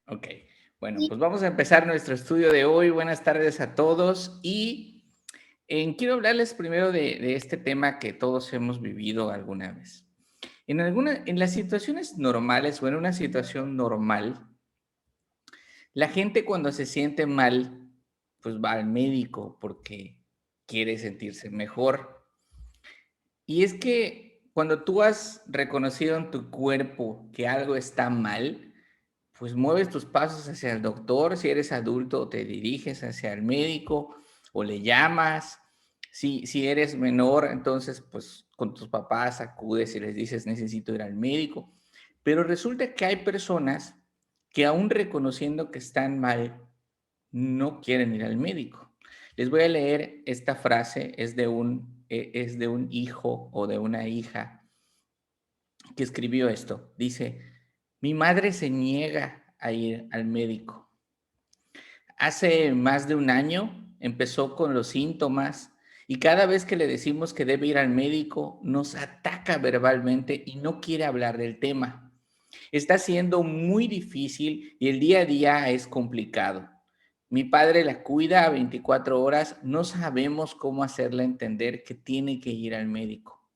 Ok, bueno, pues vamos a empezar nuestro estudio de hoy. Buenas tardes a todos y quiero hablarles primero de este tema que todos hemos vivido alguna vez. En las situaciones normales o en una situación normal, la gente cuando se siente mal, pues va al médico porque quiere sentirse mejor. Y es que cuando tú has reconocido en tu cuerpo que algo está mal, pues mueves tus pasos hacia el doctor. Si eres adulto, te diriges hacia el médico o le llamas. Si eres menor, entonces pues con tus papás acudes y les dices necesito ir al médico. Pero resulta que hay personas que aún reconociendo que están mal, no quieren ir al médico. Les voy a leer esta frase, es de un hijo o de una hija que escribió esto. Dice, mi madre se niega a ir al médico. Hace más de un año empezó con los síntomas y cada vez que le decimos que debe ir al médico, nos ataca verbalmente y no quiere hablar del tema. Está siendo muy difícil y el día a día es complicado. Mi padre la cuida a 24 horas, no sabemos cómo hacerle entender que tiene que ir al médico.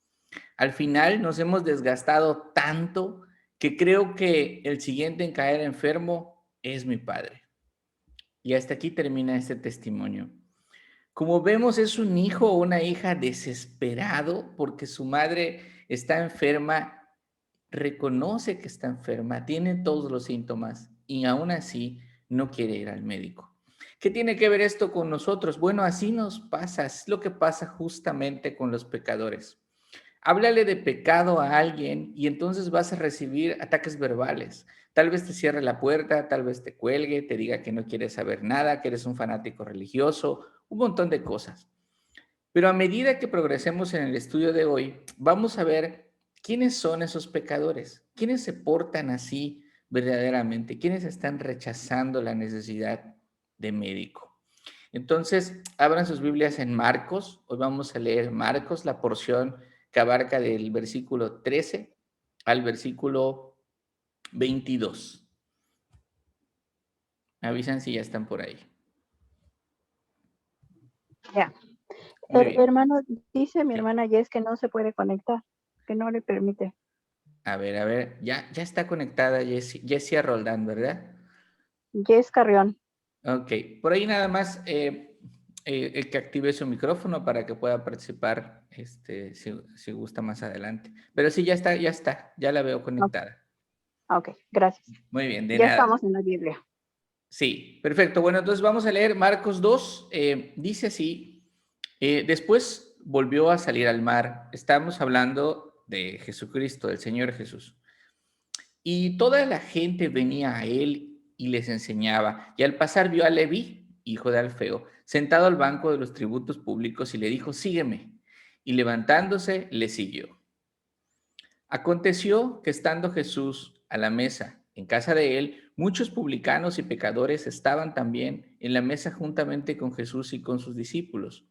Al final nos hemos desgastado tanto que creo que el siguiente en caer enfermo es mi padre. Y hasta aquí termina este testimonio. Como vemos, es un hijo o una hija desesperado porque su madre está enferma, reconoce que está enferma, tiene todos los síntomas y aún así no quiere ir al médico. ¿Qué tiene que ver esto con nosotros? Bueno, así nos pasa, es lo que pasa justamente con los pecadores. Háblale de pecado a alguien y entonces vas a recibir ataques verbales. Tal vez te cierre la puerta, tal vez te cuelgue, te diga que no quieres saber nada, que eres un fanático religioso, un montón de cosas. Pero a medida que progresemos en el estudio de hoy, vamos a ver quiénes son esos pecadores, quiénes se portan así verdaderamente, quiénes están rechazando la necesidad de médico. Entonces, abran sus Biblias en Marcos. Hoy vamos a leer Marcos, la porción que abarca del versículo 13 al versículo 22. Me avisan si ya están por ahí. Ya. Muy bien. Hermano, dice mi Sí. hermana Jess que no se puede conectar, que no le permite. A ver, ya está conectada Jessia Roldán, ¿verdad? Jess Carrión. Ok, por ahí nada más que active su micrófono para que pueda participar si gusta más adelante. Pero sí, ya la veo Ok, conectada. ok, gracias. Muy bien, de Ya nada. estamos en la Biblia. Sí, perfecto. Bueno, entonces vamos a leer Marcos 2. Dice así, después volvió a salir al mar. Estamos hablando de Jesucristo, del Señor Jesús. Y toda la gente venía a él y les enseñaba. Y al pasar vio a Leví, hijo de Alfeo, sentado al banco de los tributos públicos y le dijo, sígueme. Y levantándose, le siguió. Aconteció que estando Jesús a la mesa en casa de él, muchos publicanos y pecadores estaban también en la mesa juntamente con Jesús y con sus discípulos,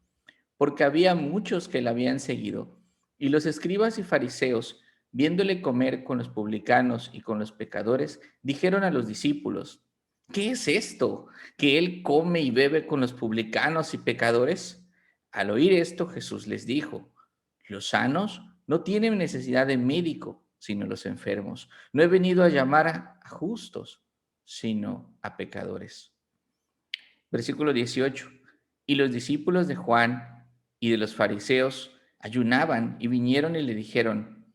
porque había muchos que le habían seguido. Y los escribas y fariseos, viéndole comer con los publicanos y con los pecadores, dijeron a los discípulos, ¿qué es esto? ¿Que él come y bebe con los publicanos y pecadores? Al oír esto, Jesús les dijo, los sanos no tienen necesidad de médico, sino los enfermos. No he venido a llamar a justos, sino a pecadores. Versículo 18. Y los discípulos de Juan y de los fariseos ayunaban y vinieron y le dijeron,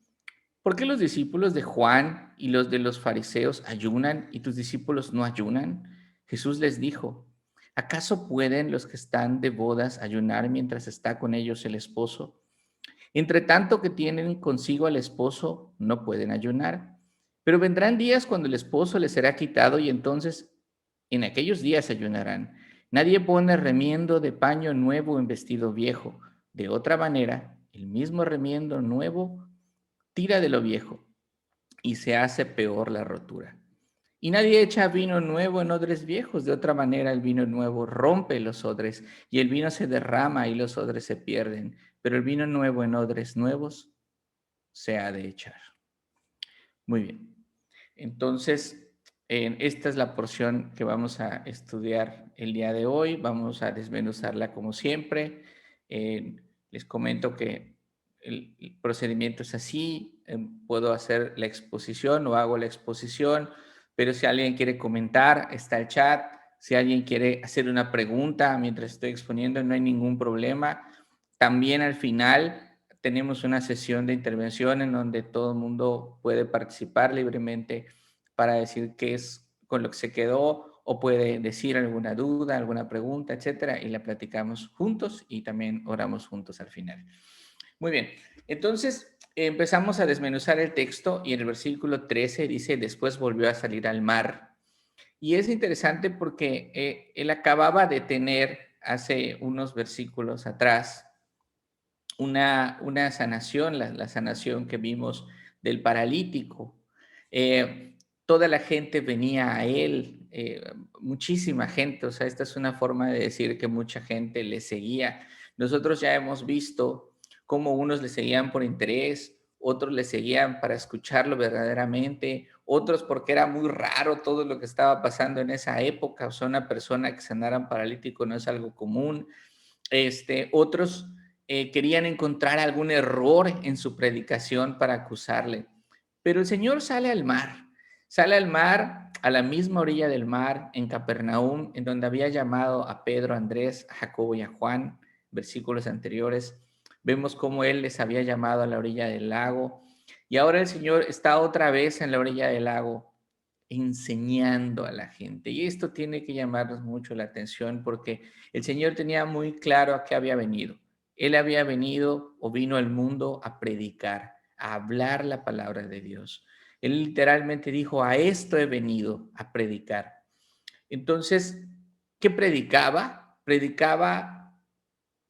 ¿por qué los discípulos de Juan y los de los fariseos ayunan y tus discípulos no ayunan? Jesús les dijo, ¿acaso pueden los que están de bodas ayunar mientras está con ellos el esposo? Entre tanto que tienen consigo al esposo, no pueden ayunar. Pero vendrán días cuando el esposo les será quitado y entonces en aquellos días ayunarán. Nadie pone remiendo de paño nuevo en vestido viejo. De otra manera, el mismo remiendo nuevo tira de lo viejo y se hace peor la rotura. Y nadie echa vino nuevo en odres viejos. De otra manera, el vino nuevo rompe los odres y el vino se derrama y los odres se pierden. Pero el vino nuevo en odres nuevos se ha de echar. Muy bien. Entonces, Esta es la porción que vamos a estudiar el día de hoy. Vamos a desmenuzarla como siempre. Les comento que el procedimiento es así. Puedo hacer la exposición o hago la exposición, pero si alguien quiere comentar, está el chat. Si alguien quiere hacer una pregunta mientras estoy exponiendo, no hay ningún problema. También al final tenemos una sesión de intervención en donde todo el mundo puede participar libremente para decir qué es con lo que se quedó o puede decir alguna duda, alguna pregunta, etcétera, y la platicamos juntos y también oramos juntos al final. Muy bien, entonces empezamos a desmenuzar el texto y en el versículo 13 dice, después volvió a salir al mar. Y es interesante porque él acababa de tener hace unos versículos atrás una sanación, la sanación que vimos del paralítico. Toda la gente venía a él, muchísima gente, o sea, esta es una forma de decir que mucha gente le seguía. Nosotros ya hemos visto cómo unos le seguían por interés, otros le seguían para escucharlo verdaderamente, otros porque era muy raro todo lo que estaba pasando en esa época, o sea, una persona que sanara un paralítico no es algo común. Otros querían encontrar algún error en su predicación para acusarle. Pero el Señor sale al mar, a la misma orilla del mar, en Capernaum, en donde había llamado a Pedro, a Andrés, a Jacobo y a Juan, versículos anteriores. Vemos cómo Él les había llamado a la orilla del lago. Y ahora el Señor está otra vez en la orilla del lago enseñando a la gente. Y esto tiene que llamarnos mucho la atención porque el Señor tenía muy claro a qué había venido. Él había venido o vino al mundo a predicar, a hablar la palabra de Dios. Él literalmente dijo, a esto he venido, a predicar. Entonces, ¿qué predicaba? Predicaba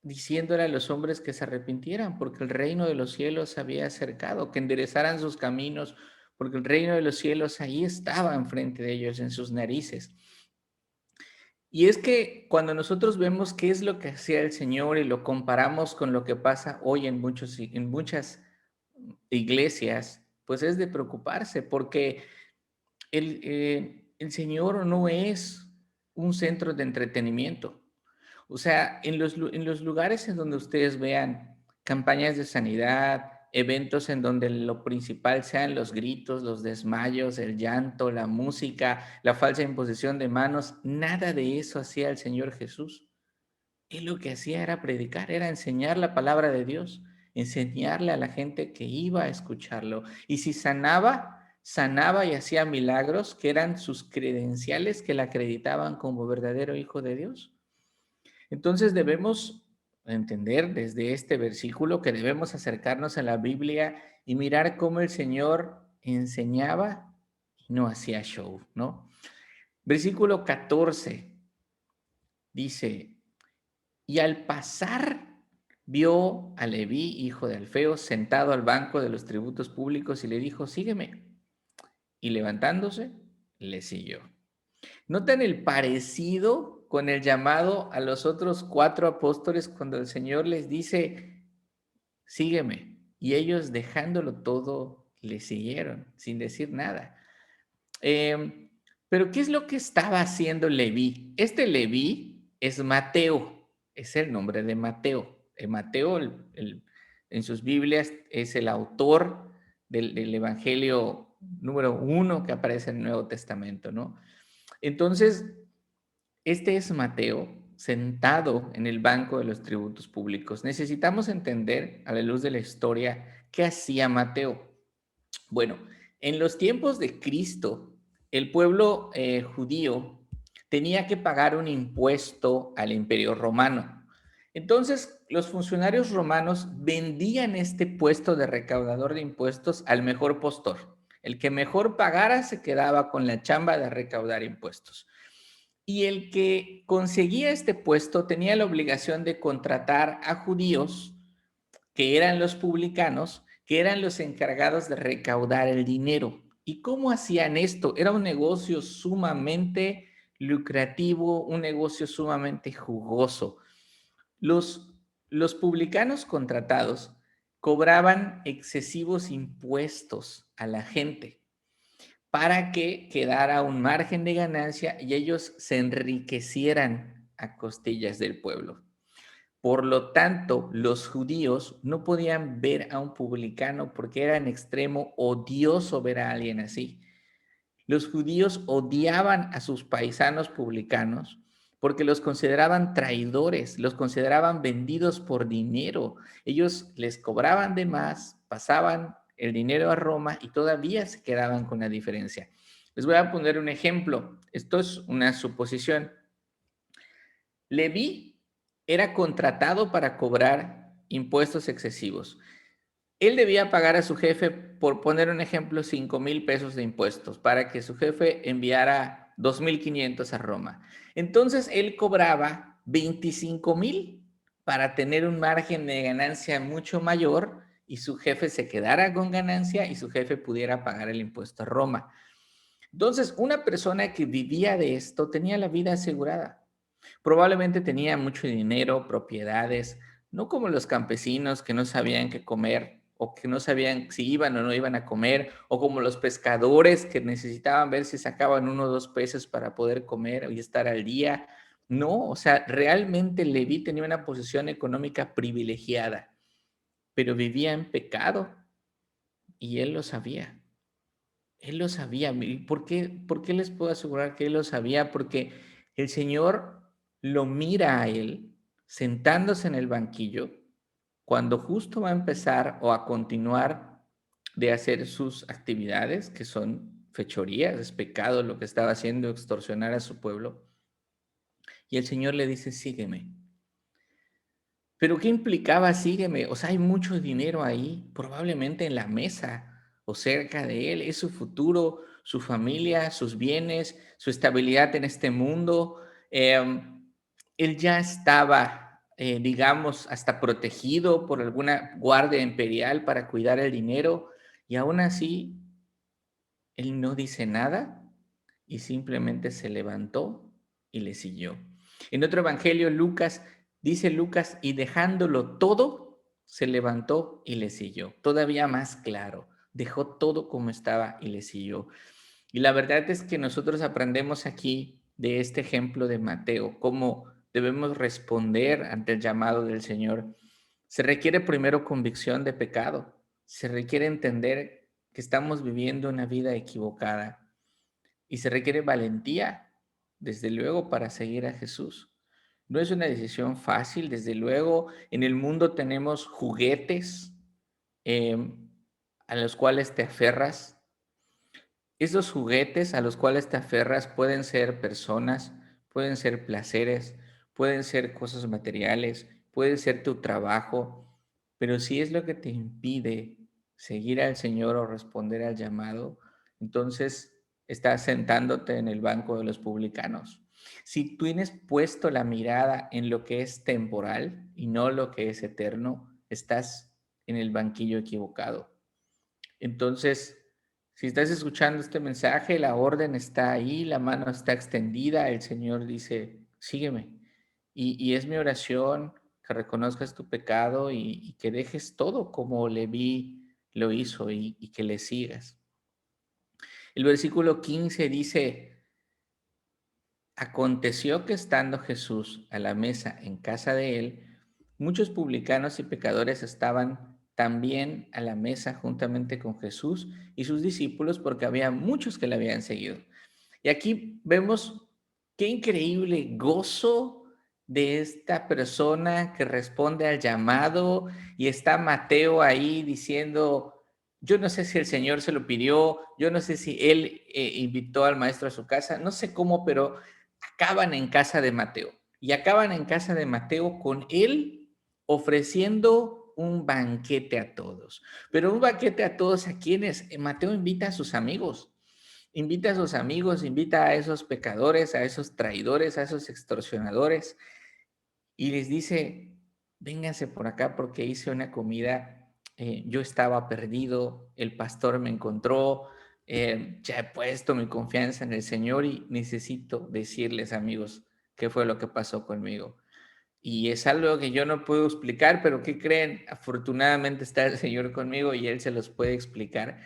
diciéndole a los hombres que se arrepintieran, porque el reino de los cielos se había acercado, que enderezaran sus caminos, porque el reino de los cielos ahí estaba enfrente de ellos, en sus narices. Y es que cuando nosotros vemos qué es lo que hacía el Señor y lo comparamos con lo que pasa hoy en muchas iglesias, pues es de preocuparse, porque el Señor no es un centro de entretenimiento. O sea, en los lugares en donde ustedes vean campañas de sanidad, eventos en donde lo principal sean los gritos, los desmayos, el llanto, la música, la falsa imposición de manos, nada de eso hacía el Señor Jesús. Él lo que hacía era predicar, era enseñar la palabra de Dios, enseñarle a la gente que iba a escucharlo. Y si sanaba, sanaba y hacía milagros que eran sus credenciales que le acreditaban como verdadero hijo de Dios. Entonces debemos entender desde este versículo que debemos acercarnos a la Biblia y mirar cómo el Señor enseñaba y no hacía show, ¿no? Versículo 14 dice, y al pasar vio a Leví, hijo de Alfeo, sentado al banco de los tributos públicos y le dijo, sígueme. Y levantándose, le siguió. ¿Notan el parecido con el llamado a los otros 4 apóstoles cuando el Señor les dice, sígueme? Y ellos dejándolo todo, le siguieron sin decir nada. Pero ¿qué es lo que estaba haciendo Leví? Este Leví es Mateo, es el nombre de Mateo. Mateo en sus Biblias es el autor del Evangelio número 1 que aparece en el Nuevo Testamento, ¿no? Entonces, este es Mateo sentado en el banco de los tributos públicos. Necesitamos entender, a la luz de la historia, qué hacía Mateo. Bueno, en los tiempos de Cristo, el pueblo judío tenía que pagar un impuesto al imperio romano. Entonces, los funcionarios romanos vendían este puesto de recaudador de impuestos al mejor postor. El que mejor pagara se quedaba con la chamba de recaudar impuestos. Y el que conseguía este puesto tenía la obligación de contratar a judíos, que eran los publicanos, que eran los encargados de recaudar el dinero. ¿Y cómo hacían esto? Era un negocio sumamente lucrativo, un negocio sumamente jugoso. Los, los publicanos contratados cobraban excesivos impuestos a la gente. para que quedara un margen de ganancia y ellos se enriquecieran a costillas del pueblo. Por lo tanto, los judíos no podían ver a un publicano porque era en extremo odioso ver a alguien así. Los judíos odiaban a sus paisanos publicanos porque los consideraban traidores, los consideraban vendidos por dinero. Ellos les cobraban de más, pasaban el dinero a Roma y todavía se quedaban con la diferencia. Les voy a poner un ejemplo. Esto es una suposición. Leví era contratado para cobrar impuestos excesivos. Él debía pagar a su jefe, por poner un ejemplo, 5,000 pesos de impuestos para que su jefe enviara 2,500 a Roma. Entonces él cobraba 25,000 para tener un margen de ganancia mucho mayor y su jefe se quedara con ganancia y su jefe pudiera pagar el impuesto a Roma. Entonces, una persona que vivía de esto tenía la vida asegurada. Probablemente tenía mucho dinero, propiedades, no como los campesinos que no sabían qué comer o que no sabían si iban o no iban a comer, o como los pescadores que necesitaban ver si sacaban 1 o 2 peces para poder comer y estar al día. No, o sea, realmente Leví tenía una posición económica privilegiada, pero vivía en pecado y él lo sabía. Él lo sabía. ¿Y por qué les puedo asegurar que él lo sabía? Porque el Señor lo mira a él sentándose en el banquillo cuando justo va a empezar o a continuar de hacer sus actividades, que son fechorías, es pecado lo que estaba haciendo, extorsionar a su pueblo. Y el Señor le dice, sígueme. Pero ¿qué implicaba sígueme? O sea, hay mucho dinero ahí, probablemente en la mesa o cerca de él. Es su futuro, su familia, sus bienes, su estabilidad en este mundo. Él ya estaba, digamos, hasta protegido por alguna guardia imperial para cuidar el dinero y aún así él no dice nada y simplemente se levantó y le siguió. En otro evangelio, Lucas, dice Lucas, y dejándolo todo, se levantó y le siguió. Todavía más claro, dejó todo como estaba y le siguió. Y la verdad es que nosotros aprendemos aquí de este ejemplo de Mateo, cómo debemos responder ante el llamado del Señor. Se requiere primero convicción de pecado, se requiere entender que estamos viviendo una vida equivocada y se requiere valentía, desde luego, para seguir a Jesús. No es una decisión fácil, desde luego. En el mundo tenemos juguetes a los cuales te aferras. Esos juguetes a los cuales te aferras pueden ser personas, pueden ser placeres, pueden ser cosas materiales, puede ser tu trabajo, pero si es lo que te impide seguir al Señor o responder al llamado, entonces estás sentándote en el banco de los publicanos. Si tú tienes puesto la mirada en lo que es temporal y no lo que es eterno, estás en el banquillo equivocado. Entonces, si estás escuchando este mensaje, la orden está ahí, la mano está extendida, el Señor dice, sígueme. Y es mi oración que reconozcas tu pecado y que dejes todo como Leví lo hizo y que le sigas. El versículo 15 dice, aconteció que estando Jesús a la mesa en casa de él, muchos publicanos y pecadores estaban también a la mesa juntamente con Jesús y sus discípulos, porque había muchos que le habían seguido. Y aquí vemos qué increíble gozo de esta persona que responde al llamado, y está Mateo ahí diciendo, yo no sé si el Señor se lo pidió, yo no sé si él invitó al maestro a su casa, no sé cómo, pero acaban en casa de Mateo. Y acaban en casa de Mateo con él ofreciendo un banquete a todos. Pero un banquete a todos, ¿a quienes? Mateo invita a sus amigos. Invita a sus amigos, invita a esos pecadores, a esos traidores, a esos extorsionadores y les dice, vénganse por acá porque hice una comida, yo estaba perdido, el pastor me encontró, ya he puesto mi confianza en el Señor y necesito decirles, amigos, qué fue lo que pasó conmigo. Y es algo que yo no puedo explicar, pero ¿qué creen? Afortunadamente está el Señor conmigo y Él se los puede explicar.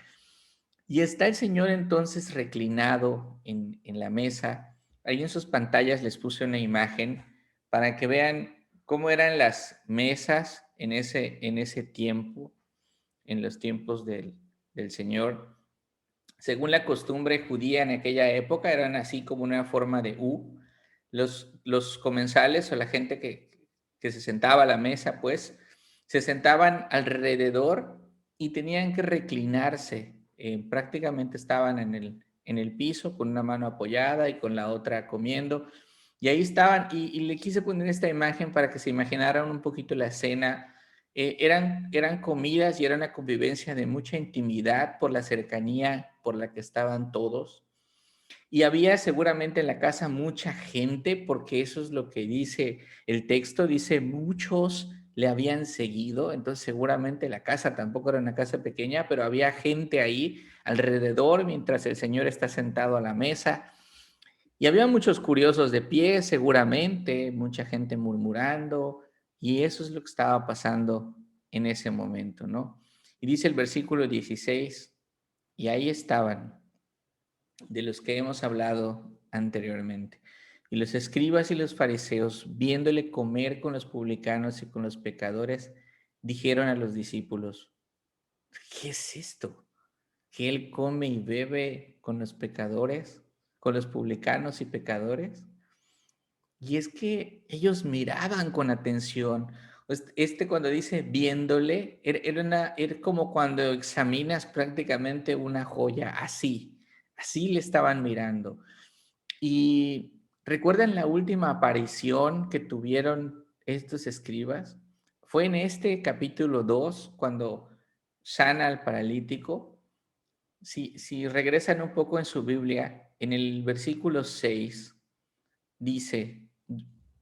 Y está el Señor entonces reclinado en la mesa. Ahí en sus pantallas les puse una imagen para que vean cómo eran las mesas en ese tiempo, en los tiempos del Señor. Según la costumbre judía en aquella época, eran así como una forma de U. Los comensales o la gente que se sentaba a la mesa, pues, se sentaban alrededor y tenían que reclinarse. Prácticamente estaban en el piso con una mano apoyada y con la otra comiendo. Y ahí estaban, y le quise poner esta imagen para que se imaginaran un poquito la escena. Eran comidas y era una convivencia de mucha intimidad por la cercanía por la que estaban todos. Y había seguramente en la casa mucha gente, porque eso es lo que dice el texto, dice muchos le habían seguido, entonces seguramente la casa tampoco era una casa pequeña, pero había gente ahí alrededor mientras el Señor está sentado a la mesa. Y había muchos curiosos de pie, seguramente, mucha gente murmurando, y eso es lo que estaba pasando en ese momento, ¿no? Y dice el versículo 16, y ahí estaban, de los que hemos hablado anteriormente. Y los escribas y los fariseos, viéndole comer con los publicanos y con los pecadores, dijeron a los discípulos, ¿qué es esto? ¿Que él come y bebe con los pecadores, con los publicanos y pecadores? Y es que ellos miraban con atención. Cuando dice viéndole, era como cuando examinas prácticamente una joya, así le estaban mirando. Y recuerdan la última aparición que tuvieron estos escribas. Fue en este capítulo 2 cuando sana al paralítico. Si regresan un poco en su Biblia, en el versículo 6 dice,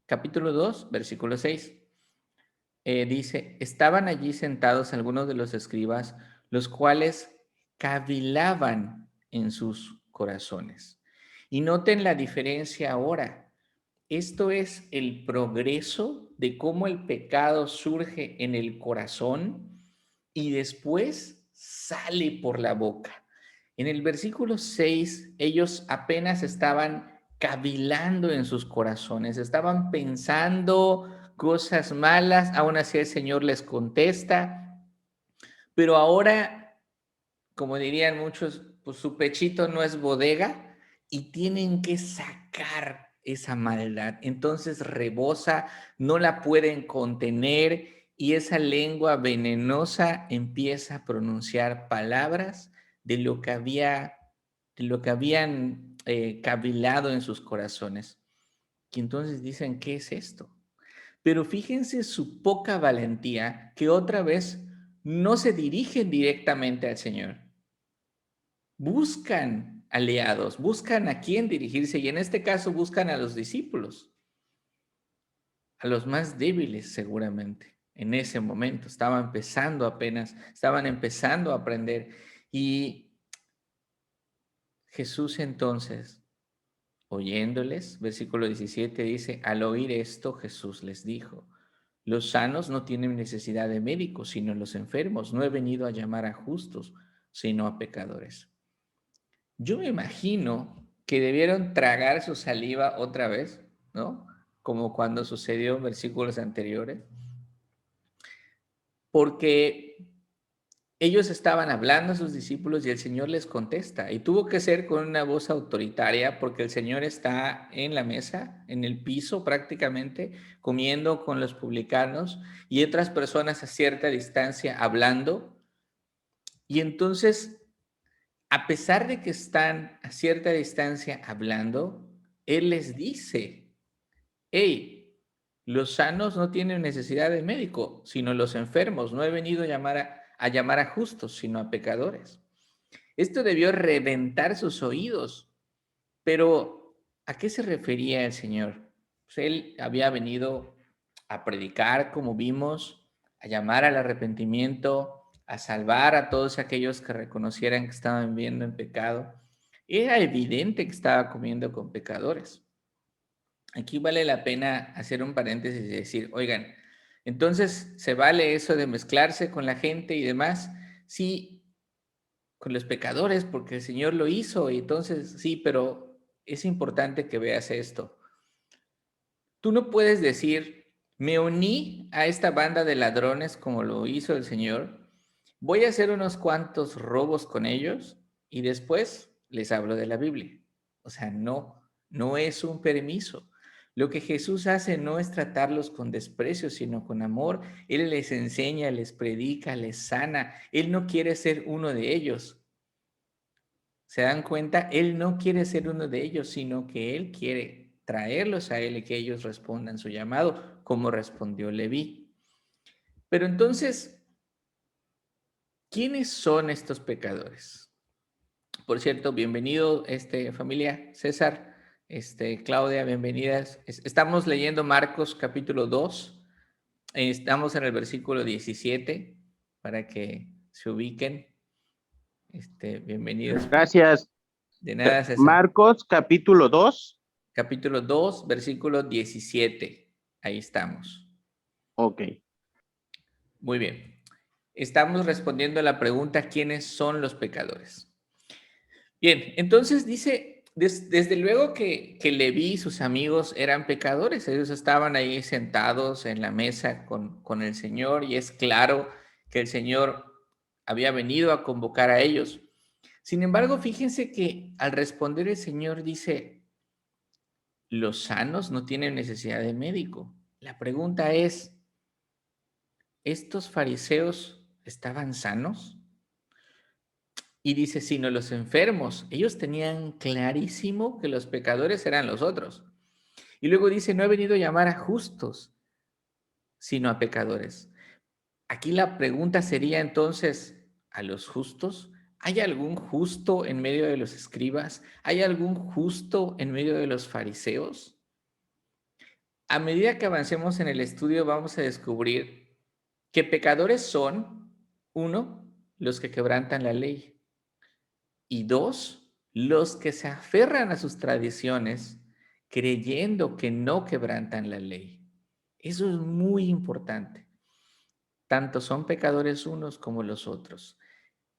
capítulo 2 versículo 6 dice, estaban allí sentados algunos de los escribas, los cuales cavilaban en sus corazones. Y noten la diferencia ahora. Esto es el progreso de cómo el pecado surge en el corazón y después sale por la boca. En el versículo 6, ellos apenas estaban cavilando en sus corazones, estaban pensando cosas malas, aún así el Señor les contesta, pero ahora, como dirían muchos, pues su pechito no es bodega y tienen que sacar esa maldad. Entonces rebosa, no la pueden contener y esa lengua venenosa empieza a pronunciar palabras de lo que habían cavilado en sus corazones. Y entonces dicen, ¿qué es esto? Pero fíjense su poca valentía, que otra vez no se dirigen directamente al Señor. Buscan aliados, buscan a quién dirigirse y en este caso buscan a los discípulos, a los más débiles seguramente. En ese momento estaban empezando apenas, estaban empezando a aprender y Jesús entonces, oyéndoles, versículo 17 dice, al oír esto Jesús les dijo, los sanos no tienen necesidad de médicos, sino los enfermos. No he venido a llamar a justos, sino a pecadores. Yo me imagino que debieron tragar su saliva otra vez, ¿no? Como cuando sucedió en versículos anteriores, porque ellos estaban hablando a sus discípulos y el Señor les contesta. Y tuvo que ser con una voz autoritaria porque el Señor está en la mesa, en el piso prácticamente, comiendo con los publicanos y otras personas a cierta distancia hablando. Y entonces, a pesar de que están a cierta distancia hablando, Él les dice, hey, los sanos no tienen necesidad de médico, sino los enfermos. No he venido a llamar a justos, sino a pecadores. Esto debió reventar sus oídos. Pero, ¿a qué se refería el Señor? Pues él había venido a predicar, como vimos, a llamar al arrepentimiento, a salvar a todos aquellos que reconocieran que estaban viviendo en pecado. Era evidente que estaba comiendo con pecadores. Aquí vale la pena hacer un paréntesis y decir, oigan, entonces, ¿se vale eso de mezclarse con la gente y demás? Sí, con los pecadores porque el Señor lo hizo. Y entonces, sí, pero es importante que veas esto. Tú no puedes decir, me uní a esta banda de ladrones como lo hizo el Señor, voy a hacer unos cuantos robos con ellos y después les hablo de la Biblia. O sea, no es un permiso. Lo que Jesús hace no es tratarlos con desprecio, sino con amor. Él les enseña, les predica, les sana. Él no quiere ser uno de ellos. ¿Se dan cuenta? Él no quiere ser uno de ellos, sino que Él quiere traerlos a Él y que ellos respondan su llamado, como respondió Leví. Pero entonces, ¿quiénes son estos pecadores? Por cierto, bienvenido, familia, César, Claudia, bienvenidas. Estamos leyendo Marcos capítulo 2. Estamos en el versículo 17, para que se ubiquen. Bienvenidos. Gracias. De nada, César. Marcos, capítulo 2. Capítulo 2, versículo 17. Ahí estamos. Ok. Muy bien. Estamos respondiendo a la pregunta, ¿quiénes son los pecadores? Bien, entonces dice, desde luego que Leví y sus amigos eran pecadores. Ellos estaban ahí sentados en la mesa con el Señor y es claro que el Señor había venido a convocar a ellos. Sin embargo, fíjense que al responder el Señor dice, los sanos no tienen necesidad de médico. La pregunta es, ¿estos fariseos estaban sanos? Y dice, sino los enfermos. Ellos tenían clarísimo que los pecadores eran los otros. Y luego dice, no he venido a llamar a justos, sino a pecadores. Aquí la pregunta sería entonces, ¿a los justos? ¿Hay algún justo en medio de los escribas? ¿Hay algún justo en medio de los fariseos? A medida que avancemos en el estudio, vamos a descubrir que pecadores son, uno, los que quebrantan la ley, y dos, los que se aferran a sus tradiciones creyendo que no quebrantan la ley. Eso es muy importante. Tanto son pecadores unos como los otros.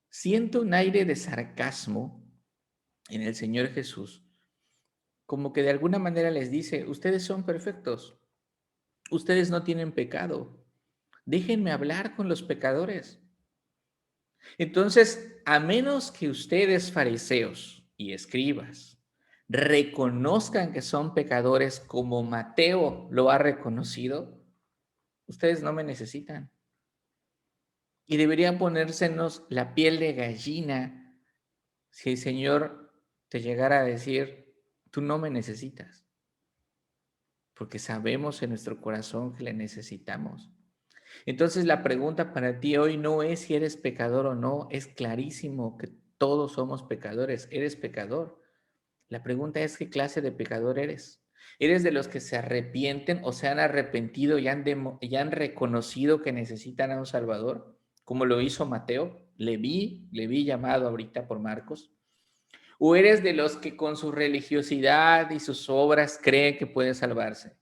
Siento un aire de sarcasmo en el Señor Jesús, como que de alguna manera les dice, ustedes son perfectos, ustedes no tienen pecado, déjenme hablar con los pecadores. Entonces, a menos que ustedes, fariseos y escribas, reconozcan que son pecadores como Mateo lo ha reconocido, ustedes no me necesitan. Y debería ponérsenos la piel de gallina si el Señor te llegara a decir, tú no me necesitas, porque sabemos en nuestro corazón que le necesitamos. Entonces la pregunta para ti hoy no es si eres pecador o no, es clarísimo que todos somos pecadores, eres pecador. La pregunta es qué clase de pecador eres. ¿Eres de los que se arrepienten o se han arrepentido y han reconocido que necesitan a un Salvador? Como lo hizo Mateo, Leví llamado ahorita por Marcos. ¿O eres de los que con su religiosidad y sus obras creen que puede salvarse?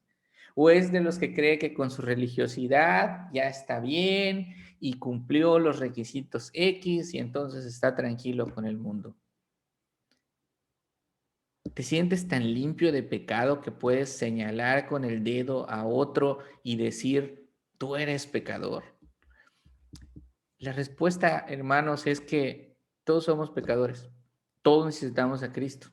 ¿O es de los que cree que con su religiosidad ya está bien y cumplió los requisitos X y entonces está tranquilo con el mundo? ¿Te sientes tan limpio de pecado que puedes señalar con el dedo a otro y decir, tú eres pecador? La respuesta, hermanos, es que todos somos pecadores. Todos necesitamos a Cristo.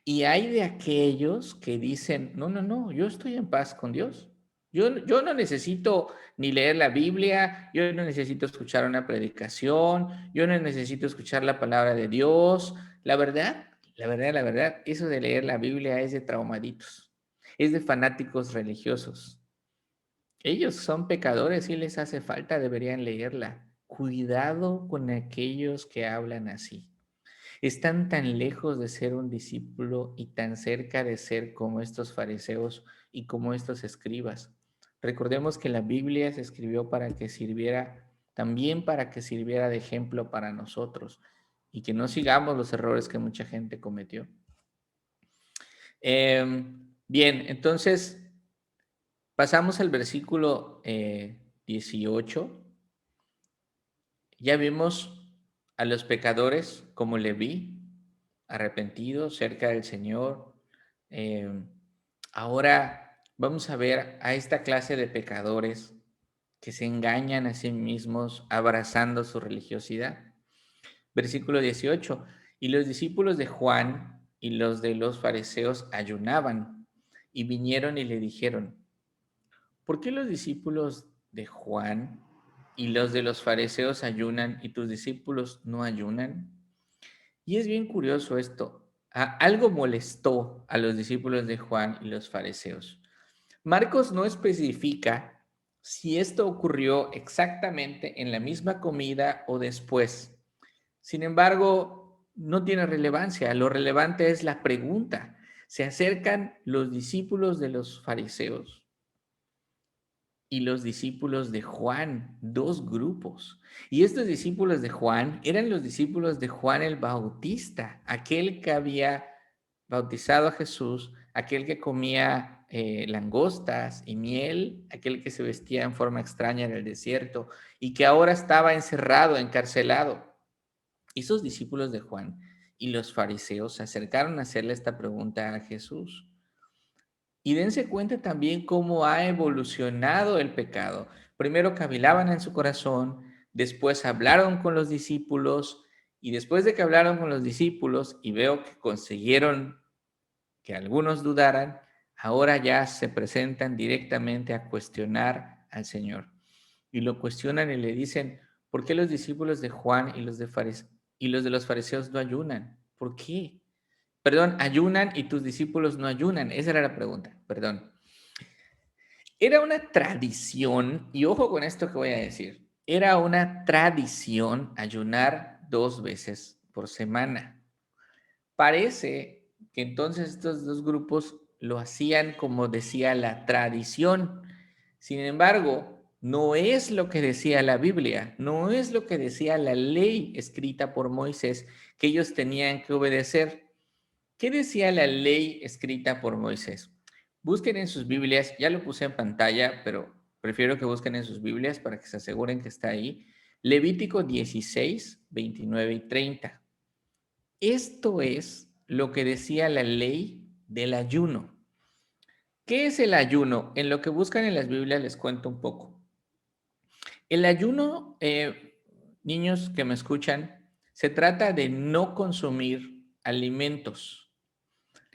Y hay de aquellos que dicen, no, yo estoy en paz con Dios. Yo no necesito ni leer la Biblia, yo no necesito escuchar una predicación, yo no necesito escuchar la palabra de Dios. La verdad, eso de leer la Biblia es de traumaditos, es de fanáticos religiosos. Ellos son pecadores y les hace falta, deberían leerla. Cuidado con aquellos que hablan así. Están tan lejos de ser un discípulo y tan cerca de ser como estos fariseos y como estos escribas. Recordemos que la Biblia se escribió para que sirviera, también para que sirviera de ejemplo para nosotros y que no sigamos los errores que mucha gente cometió. Bien, entonces pasamos al versículo 18. Ya vimos a los pecadores como Leví, arrepentidos cerca del Señor. Ahora vamos a ver a esta clase de pecadores que se engañan a sí mismos abrazando su religiosidad. Versículo 18. Y los discípulos de Juan y los de los fariseos ayunaban y vinieron y le dijeron: ¿por qué los discípulos de Juan y los de los fariseos ayunan y tus discípulos no ayunan? Y es bien curioso esto. Algo molestó a los discípulos de Juan y los fariseos. Marcos no especifica si esto ocurrió exactamente en la misma comida o después. Sin embargo, no tiene relevancia. Lo relevante es la pregunta. Se acercan los discípulos de los fariseos y los discípulos de Juan, dos grupos. Y estos discípulos de Juan eran los discípulos de Juan el Bautista, aquel que había bautizado a Jesús, aquel que comía langostas y miel, aquel que se vestía en forma extraña en el desierto y que ahora estaba encerrado, encarcelado. Esos discípulos de Juan y los fariseos se acercaron a hacerle esta pregunta a Jesús. Y dense cuenta también cómo ha evolucionado el pecado. Primero cavilaban en su corazón, después hablaron con los discípulos, y después de que hablaron con los discípulos y veo que consiguieron que algunos dudaran, ahora ya se presentan directamente a cuestionar al Señor. Y lo cuestionan y le dicen: ¿por qué los discípulos de Juan y los de los fariseos no ayunan? ¿Por qué? Perdón, ayunan y tus discípulos no ayunan. Esa era la pregunta, perdón. Era una tradición, y ojo con esto que voy a decir, era una tradición ayunar 2 veces por semana. Parece que entonces estos dos grupos lo hacían como decía la tradición. Sin embargo, no es lo que decía la Biblia, no es lo que decía la ley escrita por Moisés que ellos tenían que obedecer. ¿Qué decía la ley escrita por Moisés? Busquen en sus Biblias, ya lo puse en pantalla, pero prefiero que busquen en sus Biblias para que se aseguren que está ahí. Levítico 16, 29 y 30. Esto es lo que decía la ley del ayuno. ¿Qué es el ayuno? En lo que buscan en las Biblias les cuento un poco. El ayuno, niños que me escuchan, se trata de no consumir alimentos.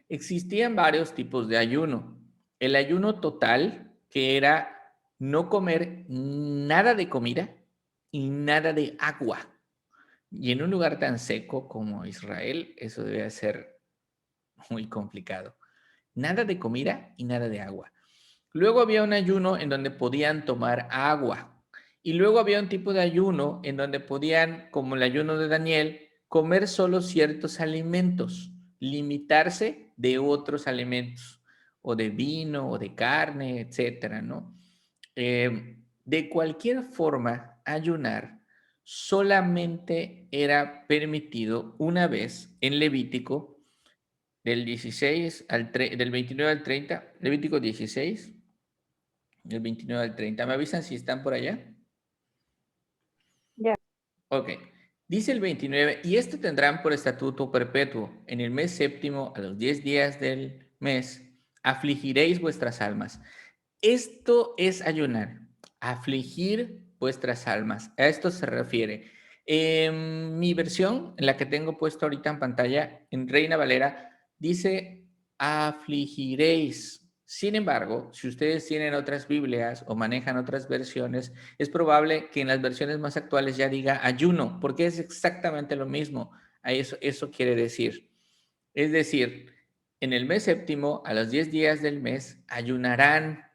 Existían varios tipos de ayuno. El ayuno total, que era no comer nada de comida y nada de agua. Y en un lugar tan seco como Israel, eso debe ser muy complicado. Nada de comida y nada de agua. Luego había un ayuno en donde podían tomar agua. Y luego había un tipo de ayuno en donde podían, como el ayuno de Daniel, comer solo ciertos alimentos, limitarse de otros alimentos, o de vino, o de carne, etcétera, ¿no? De cualquier forma, ayunar solamente era permitido una vez en Levítico, del 16 del 29 al 30, Levítico 16, del 29 al 30. ¿Me avisan si están por allá? Ya. Ok. Dice el 29, y esto tendrán por estatuto perpetuo. En el mes séptimo, a los 10 días del mes, afligiréis vuestras almas. Esto es ayunar, afligir vuestras almas. A esto se refiere. En mi versión, en la que tengo puesto ahorita en pantalla, en Reina Valera, dice afligiréis. Sin embargo, si ustedes tienen otras Biblias o manejan otras versiones, es probable que en las versiones más actuales ya diga ayuno, porque es exactamente lo mismo. Eso quiere decir. Es decir, en el mes séptimo, a los 10 días del mes, ayunarán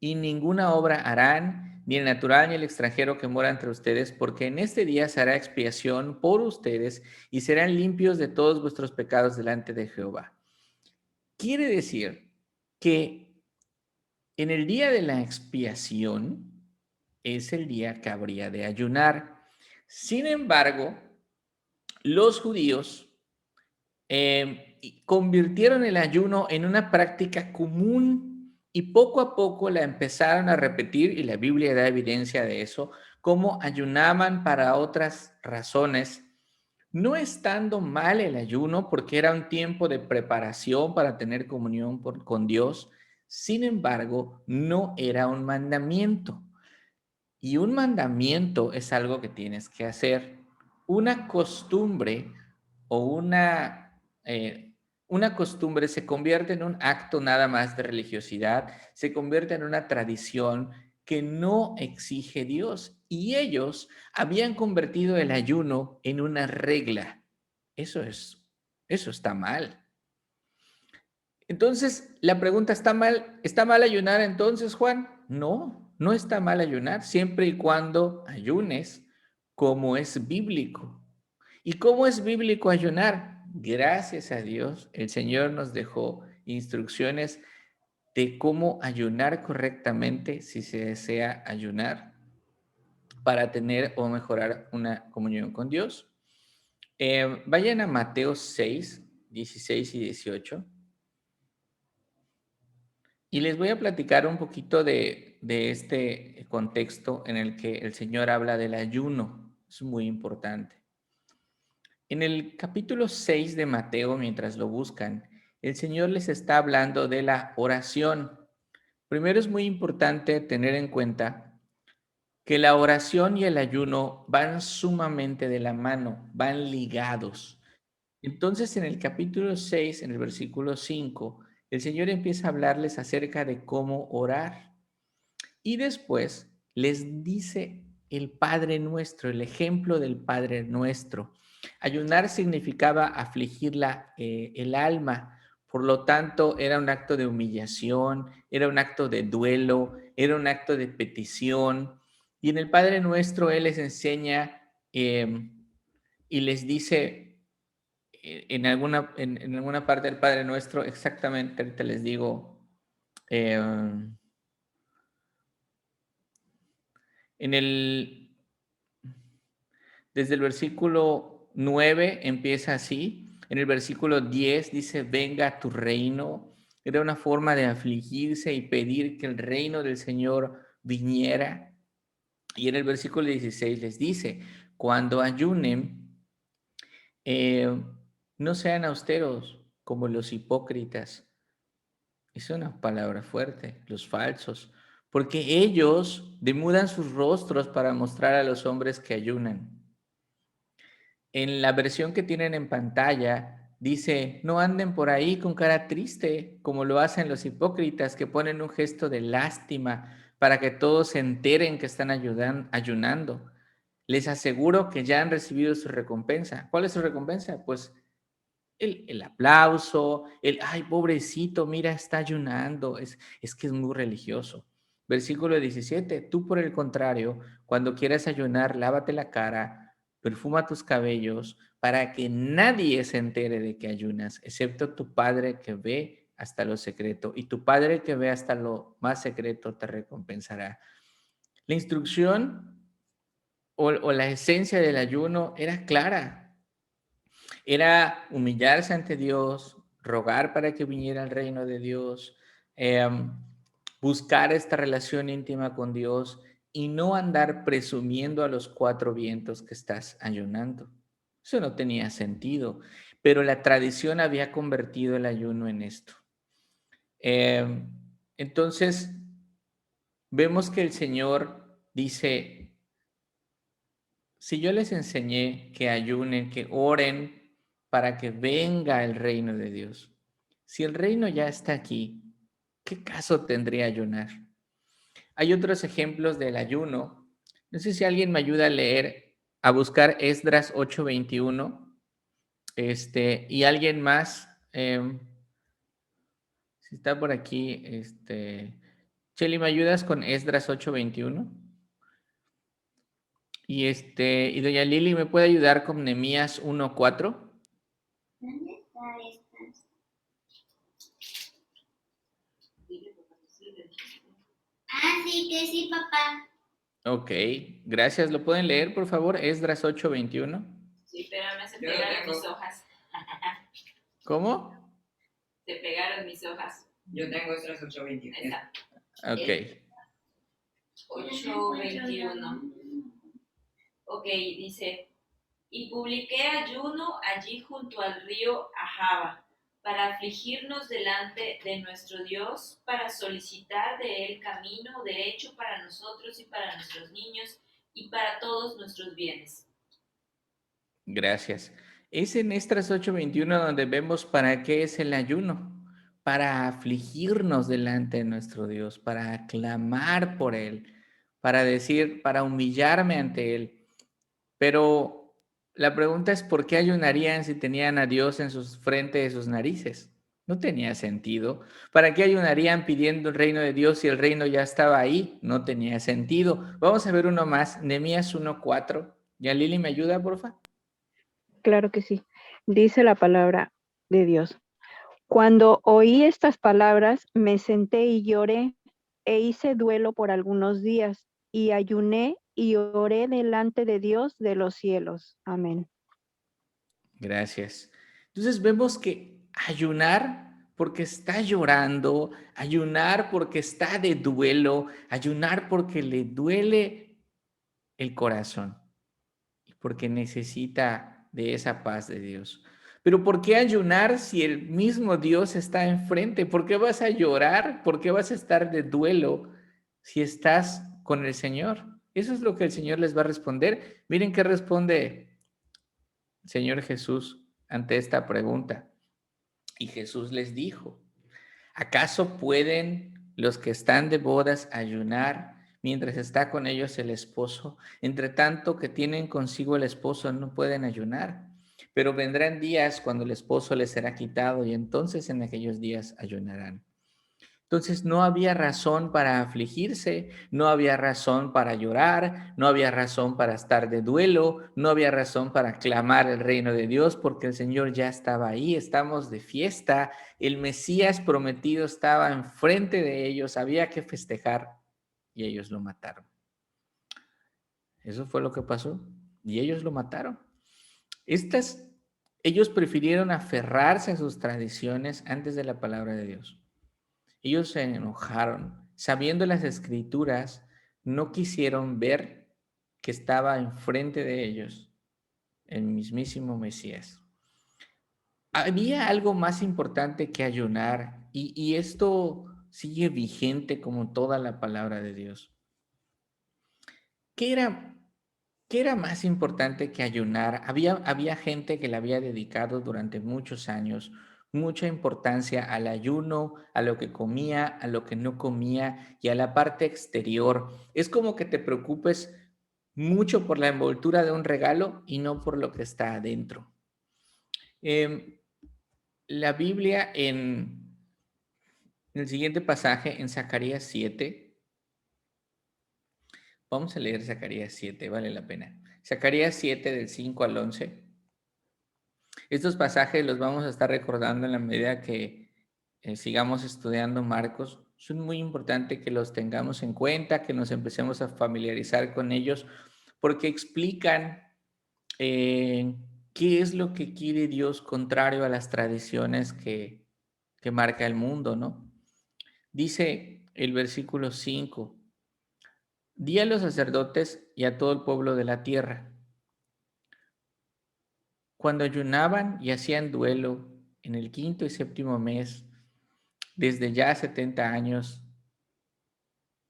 y ninguna obra harán, ni el natural ni el extranjero que mora entre ustedes, porque en este día se hará expiación por ustedes y serán limpios de todos vuestros pecados delante de Jehová. Quiere decir que en el día de la expiación es el día que habría de ayunar. Sin embargo, los judíos convirtieron el ayuno en una práctica común y poco a poco la empezaron a repetir, y la Biblia da evidencia de eso, cómo ayunaban para otras razones no estando mal el ayuno, porque era un tiempo de preparación para tener comunión con Dios, sin embargo, no era un mandamiento. Y un mandamiento es algo que tienes que hacer. Una costumbre o una costumbre se convierte en un acto nada más de religiosidad, se convierte en una tradición que no exige Dios. Y ellos habían convertido el ayuno en una regla. Eso está mal. Entonces, la pregunta, ¿está mal ayunar entonces, Juan? No, no está mal ayunar, siempre y cuando ayunes como es bíblico. ¿Y cómo es bíblico ayunar? Gracias a Dios, el Señor nos dejó instrucciones de cómo ayunar correctamente si se desea ayunar para tener o mejorar una comunión con Dios. Vayan a Mateo 6, 16 y 18. Y les voy a platicar un poquito de este contexto en el que el Señor habla del ayuno. Es muy importante. En el capítulo 6 de Mateo, mientras lo buscan, el Señor les está hablando de la oración. Primero es muy importante tener en cuenta que la oración y el ayuno van sumamente de la mano, van ligados. Entonces, en el capítulo 6, en el versículo 5, el Señor empieza a hablarles acerca de cómo orar. Y después les dice el Padre Nuestro, el ejemplo del Padre Nuestro. Ayunar significaba afligir el alma, por lo tanto era un acto de humillación, era un acto de duelo, era un acto de petición. Y en el Padre Nuestro Él les enseña y les dice en alguna parte del Padre Nuestro, exactamente, ahorita les digo, en el desde el versículo 9 empieza así. En el versículo 10 dice, venga a tu reino. Era una forma de afligirse y pedir que el reino del Señor viniera. Y en el versículo 16 les dice, cuando ayunen, no sean austeros como los hipócritas. Es una palabra fuerte, los falsos, porque ellos demudan sus rostros para mostrar a los hombres que ayunan. En la versión que tienen en pantalla, dice, no anden por ahí con cara triste, como lo hacen los hipócritas que ponen un gesto de lástima para que todos se enteren que están ayunando. Les aseguro que ya han recibido su recompensa. ¿Cuál es su recompensa? Pues el aplauso, ay, pobrecito, mira, está ayunando. Es que es muy religioso. Versículo 17, tú por el contrario, cuando quieras ayunar, lávate la cara, perfuma tus cabellos, para que nadie se entere de que ayunas, excepto tu Padre que ve hasta lo secreto, y tu Padre que ve hasta lo más secreto te recompensará. La instrucción o la esencia del ayuno era clara. Era humillarse ante Dios, rogar para que viniera el reino de Dios, buscar esta relación íntima con Dios y no andar presumiendo a los cuatro vientos que estás ayunando. Eso no tenía sentido, pero la tradición había convertido el ayuno en esto. Entonces, vemos que el Señor dice, si yo les enseñé que ayunen, que oren para que venga el reino de Dios, si el reino ya está aquí, ¿qué caso tendría ayunar? Hay otros ejemplos del ayuno. No sé si alguien me ayuda a leer, a buscar Esdras 8:21, y alguien más, si está por aquí, Cheli, ¿me ayudas con Esdras 8:21? Y doña Lili, ¿me puede ayudar con Nehemías 1:4? ¿Dónde está estas? Sí, que sí, papá. Ok, gracias. ¿Lo pueden leer, por favor? Esdras 8:21. Sí, pero me se pegaron mis hojas. ¿Cómo? Se pegaron mis hojas. Yo tengo Esdras 8:21. Esa. Ok. 8:21. Ok, dice, Y publiqué ayuno allí junto al río Ahava, para afligirnos delante de nuestro Dios, para solicitar de Él camino derecho para nosotros y para nuestros niños y para todos nuestros bienes. Gracias. Es en Esdras 8:21 donde vemos para qué es el ayuno. Para afligirnos delante de nuestro Dios, para clamar por Él, para decir, para humillarme ante Él. Pero la pregunta es, ¿por qué ayunarían si tenían a Dios en sus frente de sus narices? No tenía sentido. ¿Para qué ayunarían pidiendo el reino de Dios si el reino ya estaba ahí? No tenía sentido. Vamos a ver uno más, Nehemías 1:4. ¿Ya Lili me ayuda, porfa? Claro que sí. Dice la palabra de Dios. Cuando oí estas palabras, me senté y lloré e hice duelo por algunos días y ayuné y oré delante de Dios de los cielos. Amén. Gracias. Entonces vemos que ayunar porque está llorando, ayunar porque está de duelo, ayunar porque le duele el corazón y porque necesita de esa paz de Dios. Pero ¿por qué ayunar si el mismo Dios está enfrente? ¿Por qué vas a llorar? ¿Por qué vas a estar de duelo si estás con el Señor? Eso es lo que el Señor les va a responder. Miren qué responde el Señor Jesús ante esta pregunta. Y Jesús les dijo, ¿acaso pueden los que están de bodas ayunar mientras está con ellos el esposo? Entre tanto que tienen consigo el esposo no pueden ayunar, pero vendrán días cuando el esposo les será quitado y entonces en aquellos días ayunarán. Entonces no había razón para afligirse, no había razón para llorar, no había razón para estar de duelo, no había razón para clamar el reino de Dios porque el Señor ya estaba ahí, estamos de fiesta, el Mesías prometido estaba enfrente de ellos, había que festejar y ellos lo mataron. Eso fue lo que pasó y ellos lo mataron. Ellos prefirieron aferrarse a sus tradiciones antes de la palabra de Dios. Ellos se enojaron. Sabiendo las escrituras, no quisieron ver que estaba enfrente de ellos el mismísimo Mesías. Había algo más importante que ayunar y esto sigue vigente como toda la palabra de Dios. ¿Qué era más importante que ayunar? Había gente que le había dedicado durante muchos años mucha importancia al ayuno, a lo que comía, a lo que no comía y a la parte exterior. Es como que te preocupes mucho por la envoltura de un regalo y no por lo que está adentro. La Biblia en el siguiente pasaje, en Zacarías 7, vamos a leer Zacarías 7, vale la pena. Zacarías 7 del 5 al 11. Estos pasajes los vamos a estar recordando en la medida que sigamos estudiando Marcos. Es muy importante que los tengamos en cuenta, que nos empecemos a familiarizar con ellos, porque explican qué es lo que quiere Dios contrario a las tradiciones que marca el mundo, ¿no? Dice el versículo 5, di a los sacerdotes y a todo el pueblo de la tierra, cuando ayunaban y hacían duelo en el 5º y 7º mes, desde ya 70 años,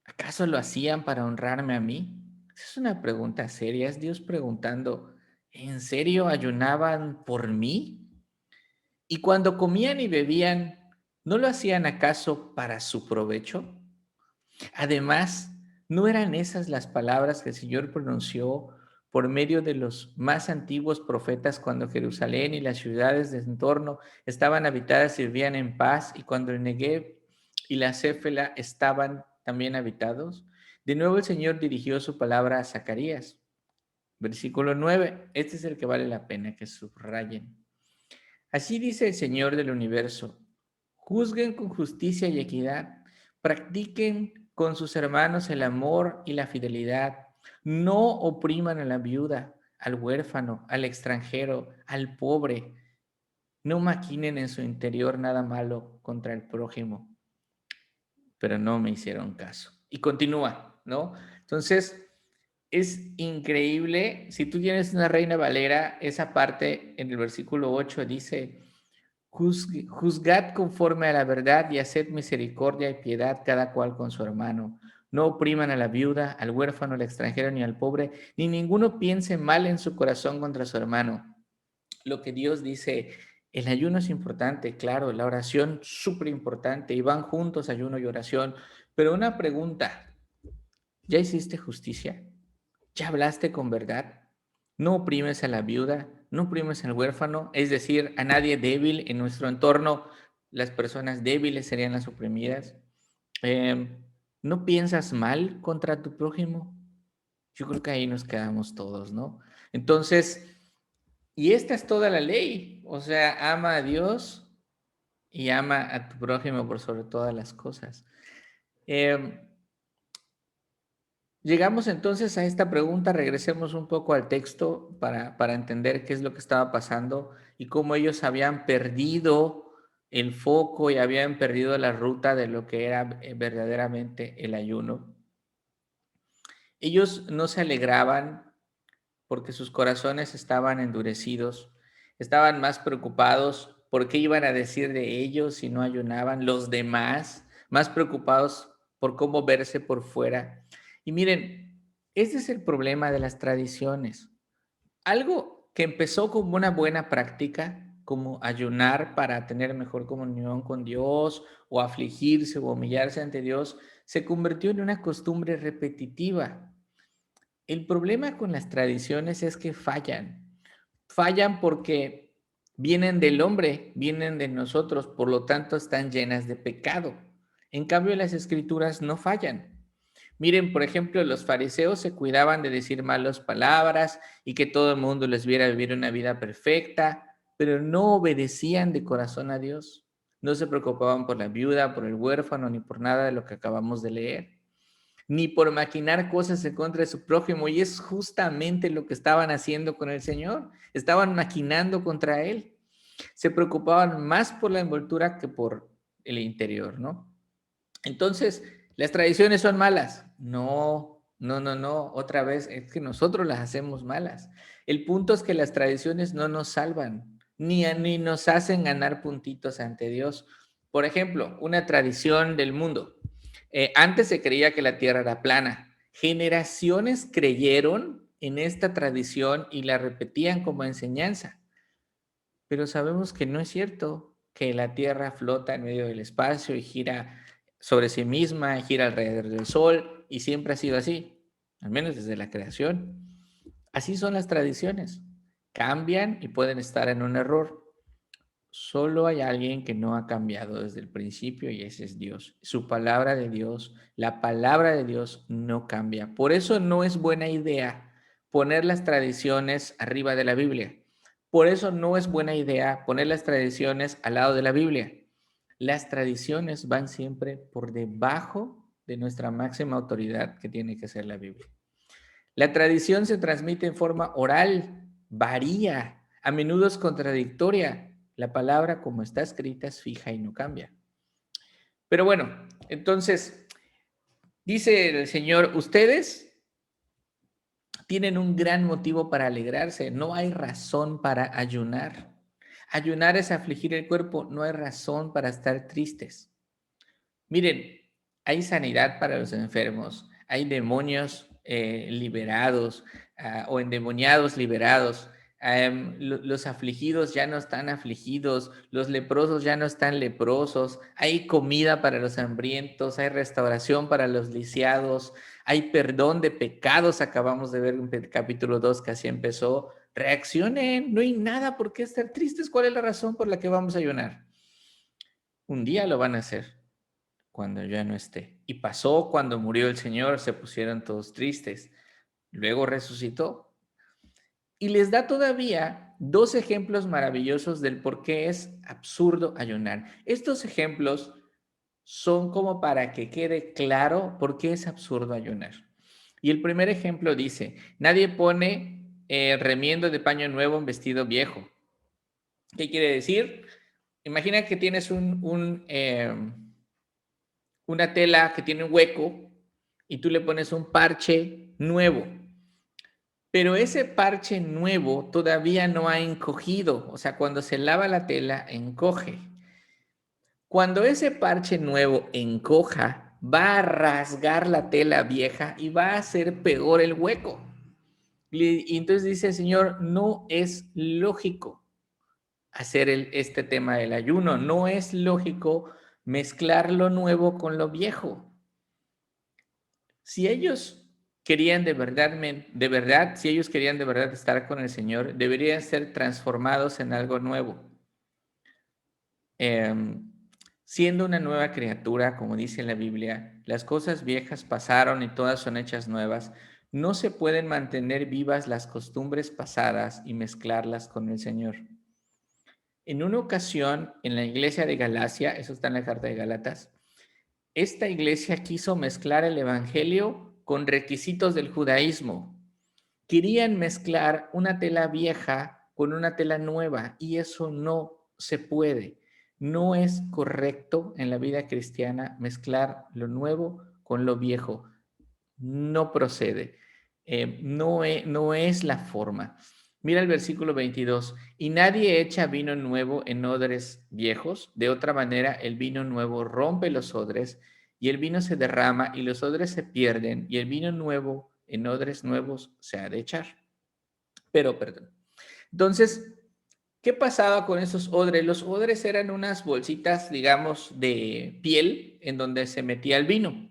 ¿acaso lo hacían para honrarme a mí? Esa es una pregunta seria. Es Dios preguntando, ¿en serio ayunaban por mí? Y cuando comían y bebían, ¿no lo hacían acaso para su provecho? Además, ¿no eran esas las palabras que el Señor pronunció por medio de los más antiguos profetas cuando Jerusalén y las ciudades de entorno estaban habitadas y vivían en paz y cuando el Negev y la Céfela estaban también habitados? De nuevo el Señor dirigió su palabra a Zacarías. Versículo 9. Este es el que vale la pena que subrayen. Así dice el Señor del universo: juzguen con justicia y equidad, practiquen con sus hermanos el amor y la fidelidad, no opriman a la viuda, al huérfano, al extranjero, al pobre, no maquinen en su interior nada malo contra el prójimo. Pero no me hicieron caso. Y continúa, ¿no? Entonces, Es increíble. Si tú tienes una Reina Valera, esa parte en el versículo 8 dice, Juzgad conforme a la verdad y haced misericordia y piedad cada cual con su hermano. No opriman a la viuda, al huérfano, al extranjero, ni al pobre, ni ninguno piense mal en su corazón contra su hermano. Lo que Dios dice, el ayuno es importante, claro, la oración súper importante, y van juntos ayuno y oración. Pero una pregunta, ¿ya hiciste justicia? ¿Ya hablaste con verdad? ¿No oprimes a la viuda? ¿No oprimes al huérfano? Es decir, a nadie débil en nuestro entorno. Las personas débiles serían las oprimidas. ¿No piensas mal contra tu prójimo? Yo creo que ahí nos quedamos todos, ¿no? Entonces, y esta es toda la ley. O sea, ama a Dios y ama a tu prójimo por sobre todas las cosas. Llegamos entonces a esta pregunta, regresemos un poco al texto para entender qué es lo que estaba pasando y cómo ellos habían perdido el foco y habían perdido la ruta de lo que era verdaderamente el ayuno. Ellos no se alegraban porque sus corazones estaban endurecidos, estaban más preocupados por qué iban a decir de ellos si no ayunaban los demás, más preocupados por cómo verse por fuera. Y miren, este es el problema de las tradiciones. Algo que empezó como una buena práctica, como ayunar para tener mejor comunión con Dios, o afligirse o humillarse ante Dios, se convirtió en una costumbre repetitiva. El problema con las tradiciones es que fallan. Fallan porque vienen del hombre, vienen de nosotros, por lo tanto están llenas de pecado. En cambio, las escrituras no fallan. Miren, por ejemplo, los fariseos se cuidaban de decir malas palabras y que todo el mundo les viera vivir una vida perfecta, pero no obedecían de corazón a Dios. No se preocupaban por la viuda, por el huérfano, ni por nada de lo que acabamos de leer, ni por maquinar cosas en contra de su prójimo. Y es justamente lo que estaban haciendo con el Señor. Estaban maquinando contra Él. Se preocupaban más por la envoltura que por el interior, ¿no? Entonces, ¿las tradiciones son malas? No, no, no, no. Otra vez, es que nosotros las hacemos malas. El punto es que las tradiciones no nos salvan, ni nos hacen ganar puntitos ante Dios. Por ejemplo, una tradición del mundo. Antes se creía que la Tierra era plana. Generaciones creyeron en esta tradición y la repetían como enseñanza. Pero sabemos que no es cierto, que la Tierra flota en medio del espacio y gira sobre sí misma, gira alrededor del Sol, y siempre ha sido así, al menos desde la creación. Así son las tradiciones. Cambian y pueden estar en un error. Solo hay alguien que no ha cambiado desde el principio y ese es Dios. Su palabra de Dios, la palabra de Dios no cambia. Por eso no es buena idea poner las tradiciones arriba de la Biblia. Por eso no es buena idea poner las tradiciones al lado de la Biblia. Las tradiciones van siempre por debajo de nuestra máxima autoridad, que tiene que ser la Biblia. La tradición se transmite en forma oral, varía, a menudo es contradictoria. La palabra como está escrita es fija y no cambia. Pero bueno, entonces, dice el Señor, ustedes tienen un gran motivo para alegrarse, no hay razón para ayunar. Ayunar es afligir el cuerpo, no hay razón para estar tristes. Miren, hay sanidad para los enfermos, hay demonios liberados o endemoniados liberados. Los afligidos ya no están afligidos, los leprosos ya no están leprosos, hay comida para los hambrientos, hay restauración para los lisiados, hay perdón de pecados, acabamos de ver en el capítulo 2 que así empezó. Reaccionen, no hay nada por qué estar tristes. ¿Cuál es la razón por la que vamos a ayunar? Un día lo van a hacer, cuando ya no esté. Y pasó cuando murió el Señor, se pusieron todos tristes. Luego resucitó. Y les da todavía dos ejemplos maravillosos del por qué es absurdo ayunar. Estos ejemplos son como para que quede claro por qué es absurdo ayunar. Y el primer ejemplo dice, nadie pone remiendo de paño nuevo en vestido viejo. ¿Qué quiere decir? Imagina que tienes una tela que tiene un hueco y tú le pones un parche nuevo. pero ese parche nuevo todavía no ha encogido. O sea, cuando se lava la tela, encoge. Cuando ese parche nuevo encoja, va a rasgar la tela vieja y va a hacer peor el hueco. Y entonces dice el Señor, no es lógico hacer este tema del ayuno, no es lógico mezclar lo nuevo con lo viejo. Si ellos querían de verdad, si ellos querían de verdad estar con el Señor, deberían ser transformados en algo nuevo. Siendo una nueva criatura, como dice la Biblia, las cosas viejas pasaron y todas son hechas nuevas. No se pueden mantener vivas las costumbres pasadas y mezclarlas con el Señor. En una ocasión, en la iglesia de Galacia, eso está en la carta de Gálatas, esta iglesia quiso mezclar el evangelio con requisitos del judaísmo. Querían mezclar una tela vieja con una tela nueva y eso no se puede. No es correcto en la vida cristiana mezclar lo nuevo con lo viejo. No procede. No es la forma. Mira el versículo 22. Y nadie echa vino nuevo en odres viejos. De otra manera, el vino nuevo rompe los odres y el vino se derrama y los odres se pierden y el vino nuevo en odres nuevos se ha de echar. Perdón. Entonces, ¿qué pasaba con esos odres? Los odres eran unas bolsitas, digamos, de piel en donde se metía el vino.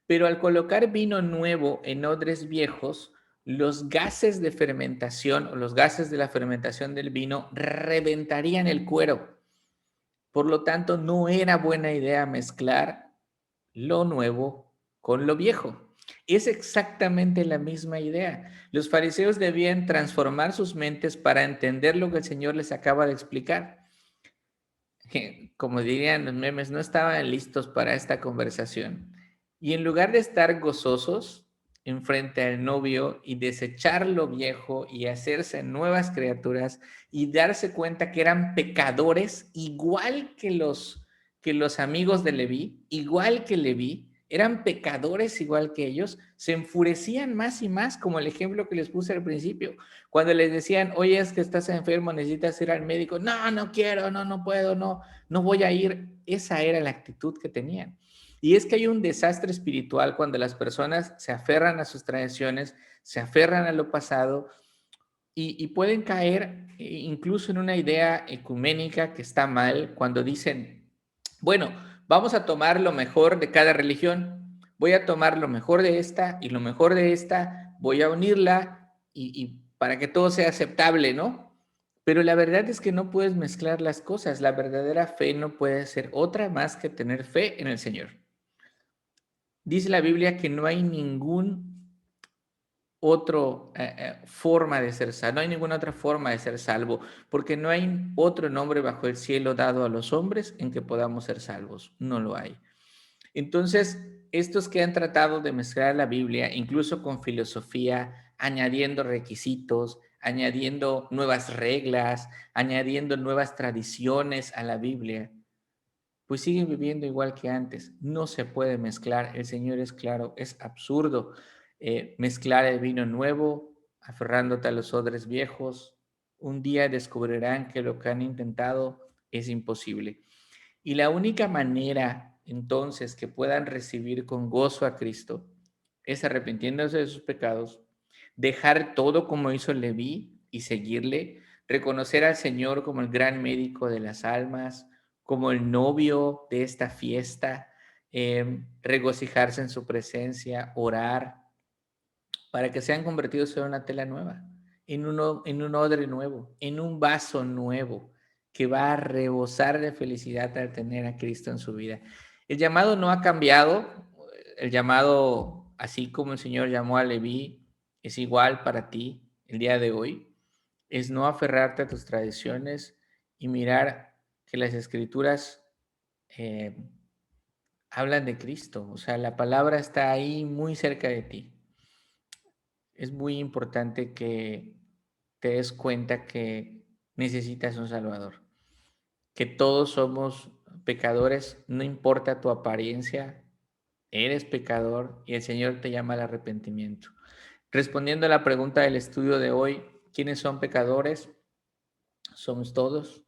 Pero al colocar vino nuevo en odres viejos, los gases de fermentación o los gases de la fermentación del vino reventarían el cuero. Por lo tanto, no era buena idea mezclar lo nuevo con lo viejo. Es exactamente la misma idea. Los fariseos debían transformar sus mentes para entender lo que el Señor les acaba de explicar. Como dirían los memes, no estaban listos para esta conversación. Y en lugar de estar gozosos enfrente al novio y desechar lo viejo y hacerse nuevas criaturas y darse cuenta que eran pecadores igual que los amigos de Leví, igual que Leví, eran pecadores igual que ellos, se enfurecían más y más, como el ejemplo que les puse al principio. Cuando les decían, oye, es que estás enfermo, necesitas ir al médico. No, no quiero, no puedo, no voy a ir. Esa era la actitud que tenían. Y es que hay un desastre espiritual cuando las personas se aferran a sus tradiciones, se aferran a lo pasado y pueden caer incluso en una idea ecuménica que está mal cuando dicen, bueno, vamos a tomar lo mejor de cada religión, voy a tomar lo mejor de esta y lo mejor de esta, voy a unirla y para que todo sea aceptable, ¿no? Pero la verdad es que no puedes mezclar las cosas. La verdadera fe no puede ser otra más que tener fe en el Señor. Dice la Biblia que no hay ningún otro forma de ser salvo, no hay ninguna otra forma de ser salvo, porque no hay otro nombre bajo el cielo dado a los hombres en que podamos ser salvos. No lo hay. Entonces, estos que han tratado de mezclar la Biblia, incluso con filosofía, añadiendo requisitos, añadiendo nuevas reglas, añadiendo nuevas tradiciones a la Biblia, pues siguen viviendo igual que antes. No se puede mezclar. El Señor es claro, es absurdo mezclar el vino nuevo, aferrándote a los odres viejos. Un día descubrirán que lo que han intentado es imposible. Y la única manera entonces que puedan recibir con gozo a Cristo es arrepintiéndose de sus pecados, dejar todo como hizo Leví y seguirle, reconocer al Señor como el gran médico de las almas, como el novio de esta fiesta, regocijarse en su presencia, orar, para que sean convertidos en una tela nueva, en un odre nuevo, en un vaso nuevo, que va a rebosar de felicidad al tener a Cristo en su vida. El llamado no ha cambiado, el llamado, así como el Señor llamó a Leví, es igual para ti el día de hoy, es no aferrarte a tus tradiciones y mirar que las Escrituras hablan de Cristo, o sea, la palabra está ahí muy cerca de ti. Es muy importante que te des cuenta que necesitas un Salvador, que todos somos pecadores, no importa tu apariencia, eres pecador y el Señor te llama al arrepentimiento. Respondiendo a la pregunta del estudio de hoy, ¿quiénes son pecadores? Somos todos.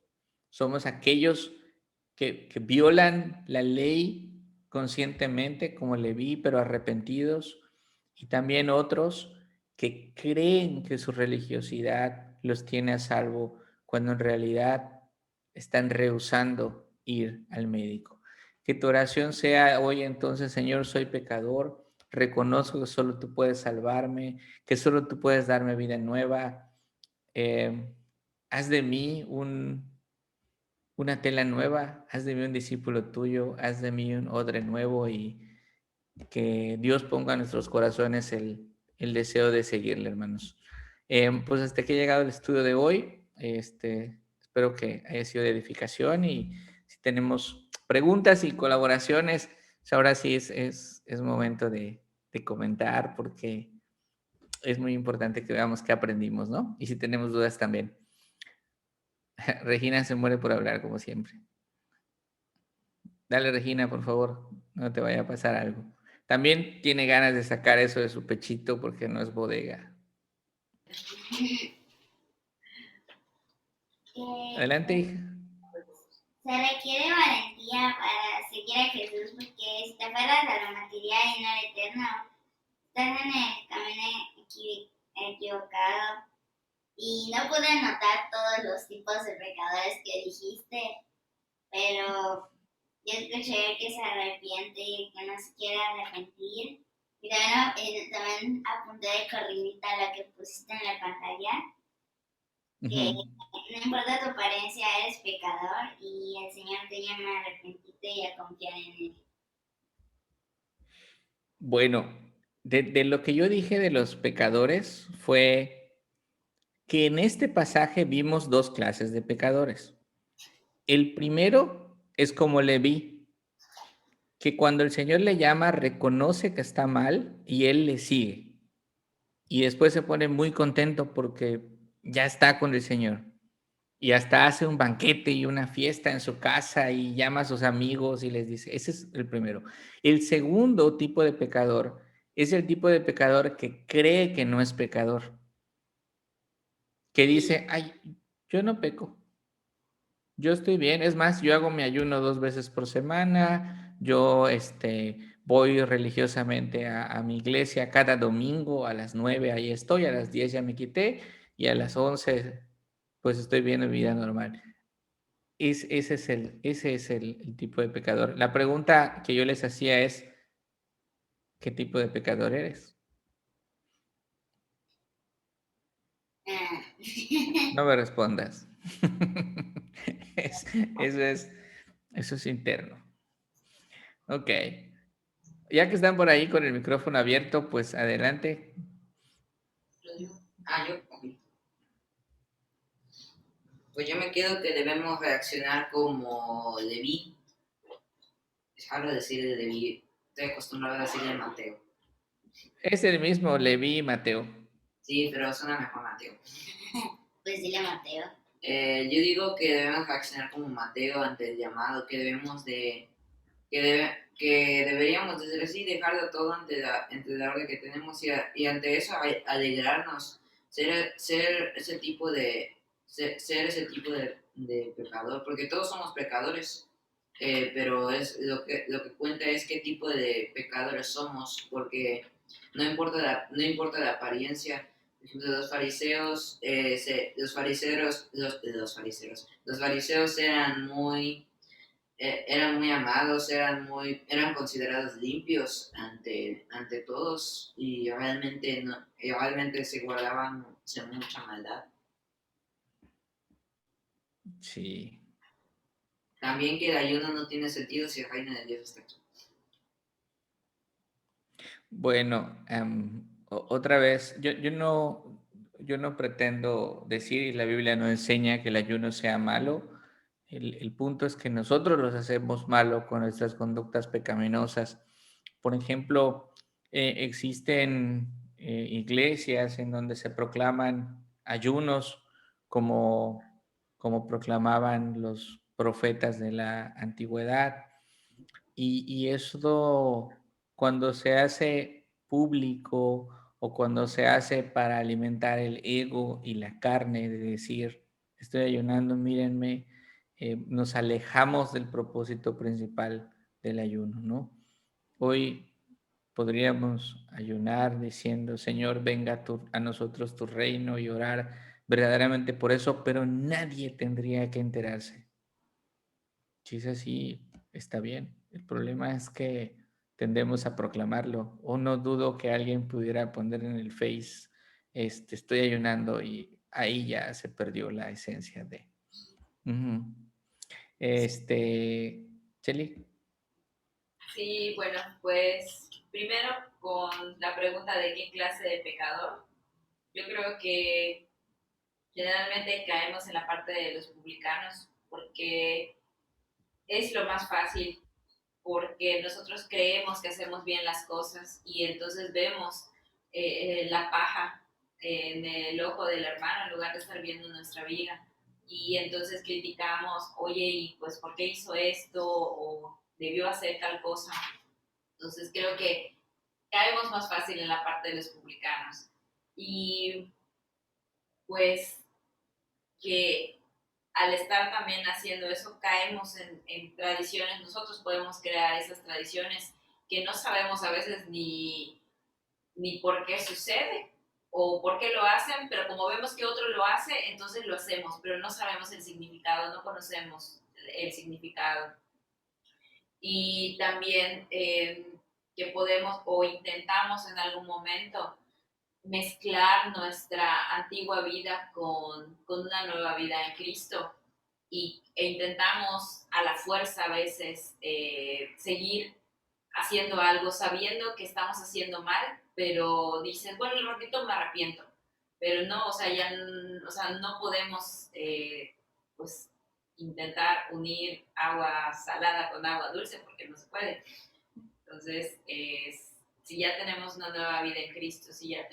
Somos aquellos que violan la ley conscientemente, como Leví, pero arrepentidos. Y también otros que creen que su religiosidad los tiene a salvo, cuando en realidad están rehusando ir al médico. Que tu oración sea hoy entonces: Señor, soy pecador, reconozco que solo tú puedes salvarme, que solo tú puedes darme vida nueva. Haz de mí una tela nueva, haz de mí un discípulo tuyo, haz de mí un odre nuevo, y que Dios ponga en nuestros corazones el deseo de seguirle, hermanos. Pues hasta aquí ha llegado el estudio de hoy. Espero que haya sido de edificación, y si tenemos preguntas y colaboraciones, pues ahora sí es momento de comentar, porque es muy importante que veamos qué aprendimos, ¿no? Y si tenemos dudas también. Regina se muere por hablar, como siempre. Dale, Regina, por favor, no te vaya a pasar algo. También tiene ganas de sacar eso de su pechito porque no es bodega. Adelante, hija. Se requiere valentía para seguir a Jesús, porque si te aferras a lo material y no al eterno, estás en el camino equivocado. Y no pude notar todos los tipos de pecadores que dijiste, pero yo escuché que se arrepiente y que no se quiere arrepentir. Y también apunté de corridita lo que pusiste en la pantalla, que no importa tu apariencia, eres pecador y el Señor te llama a arrepentirte y a confiar en Él. Bueno, de lo que yo dije de los pecadores fue que en este pasaje vimos dos clases de pecadores. El primero es como Leví, que cuando el Señor le llama reconoce que está mal y él le sigue. Y después se pone muy contento porque ya está con el Señor. Y hasta hace un banquete y una fiesta en su casa y llama a sus amigos y les dice, ese es el primero. El segundo tipo de pecador es el tipo de pecador que cree que no es pecador, que dice, ay, yo no peco, yo estoy bien, es más, yo hago mi ayuno 2 veces por semana, yo voy religiosamente a mi iglesia cada domingo a las 9, ahí estoy, a las 10 ya me quité, y a las 11 pues estoy viendo mi vida normal. Ese es el tipo de pecador. La pregunta que yo les hacía es, ¿qué tipo de pecador eres? No me respondas. Eso es interno. Ok. Ya que están por ahí con el micrófono abierto, pues adelante. Yo. Ok. Pues yo me quedo que debemos reaccionar como Leví. Hablo de decir de Leví. Estoy acostumbrado a decirle Mateo. Es el mismo Leví y Mateo. Sí, pero suena mejor Mateo. Pues dile a Mateo. Yo digo que debemos reaccionar como Mateo ante el llamado, que deberíamos desde así dejar de todo ante la orden que tenemos y ante eso alegrarnos, ser ese tipo de pecador, porque todos somos pecadores, pero es lo que cuenta es qué tipo de pecadores somos, porque no importa la apariencia. Por ejemplo, los fariseos eran muy amados, eran considerados limpios ante todos y realmente se guardaban mucha maldad. Sí. También que el ayuno no tiene sentido si el reino de Dios está aquí. Bueno, otra vez, yo no pretendo decir, y la Biblia no enseña que el ayuno sea malo. El punto es que nosotros los hacemos malo con nuestras conductas pecaminosas. Por ejemplo, existen iglesias en donde se proclaman ayunos como proclamaban los profetas de la antigüedad. Y eso, cuando se hace público o cuando se hace para alimentar el ego y la carne, de decir, estoy ayunando, mírenme, nos alejamos del propósito principal del ayuno, ¿no? Hoy podríamos ayunar diciendo, Señor, venga a nosotros tu reino, y orar verdaderamente por eso, pero nadie tendría que enterarse. Si es así, está bien. El problema es que tendemos a proclamarlo, o no dudo que alguien pudiera poner en el Face, estoy ayunando, y ahí ya se perdió la esencia de. Cheli. Sí, bueno, pues primero con la pregunta de qué clase de pecador. Yo creo que generalmente caemos en la parte de los publicanos porque es lo más fácil, porque nosotros creemos que hacemos bien las cosas y entonces vemos la paja en el ojo del hermano en lugar de estar viendo nuestra viga. Y entonces criticamos, oye, ¿y pues por qué hizo esto? O debió hacer tal cosa. Entonces creo que caemos más fácil en la parte de los publicanos. Y pues que al estar también haciendo eso, caemos en tradiciones. Nosotros podemos crear esas tradiciones que no sabemos a veces ni por qué sucede o por qué lo hacen, pero como vemos que otro lo hace, entonces lo hacemos, pero no sabemos el significado, no conocemos el significado. Y también que podemos o intentamos en algún momento mezclar nuestra antigua vida con una nueva vida en Cristo e intentamos a la fuerza a veces seguir haciendo algo sabiendo que estamos haciendo mal, pero dicen, bueno, el ratito me arrepiento, pero no, o sea, no podemos pues intentar unir agua salada con agua dulce porque no se puede. Entonces, si ya tenemos una nueva vida en Cristo, si ya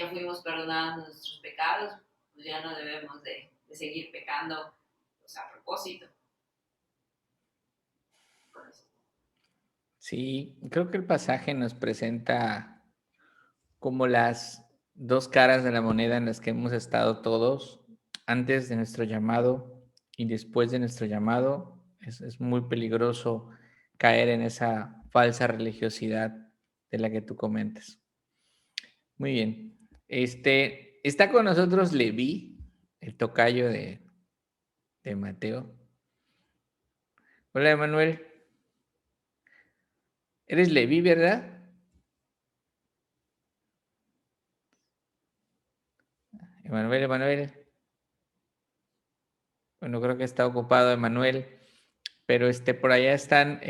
fuimos perdonados nuestros pecados, pues ya no debemos de seguir pecando pues, a propósito. Sí, creo que el pasaje nos presenta como las dos caras de la moneda en las que hemos estado todos antes de nuestro llamado y después de nuestro llamado. Es muy peligroso caer en esa falsa religiosidad de la que tú comentas. Muy bien. Está con nosotros Leví, el tocayo de Mateo. Hola, Emanuel. Eres Leví, ¿verdad? Emanuel. Bueno, creo que está ocupado Emanuel, pero por allá están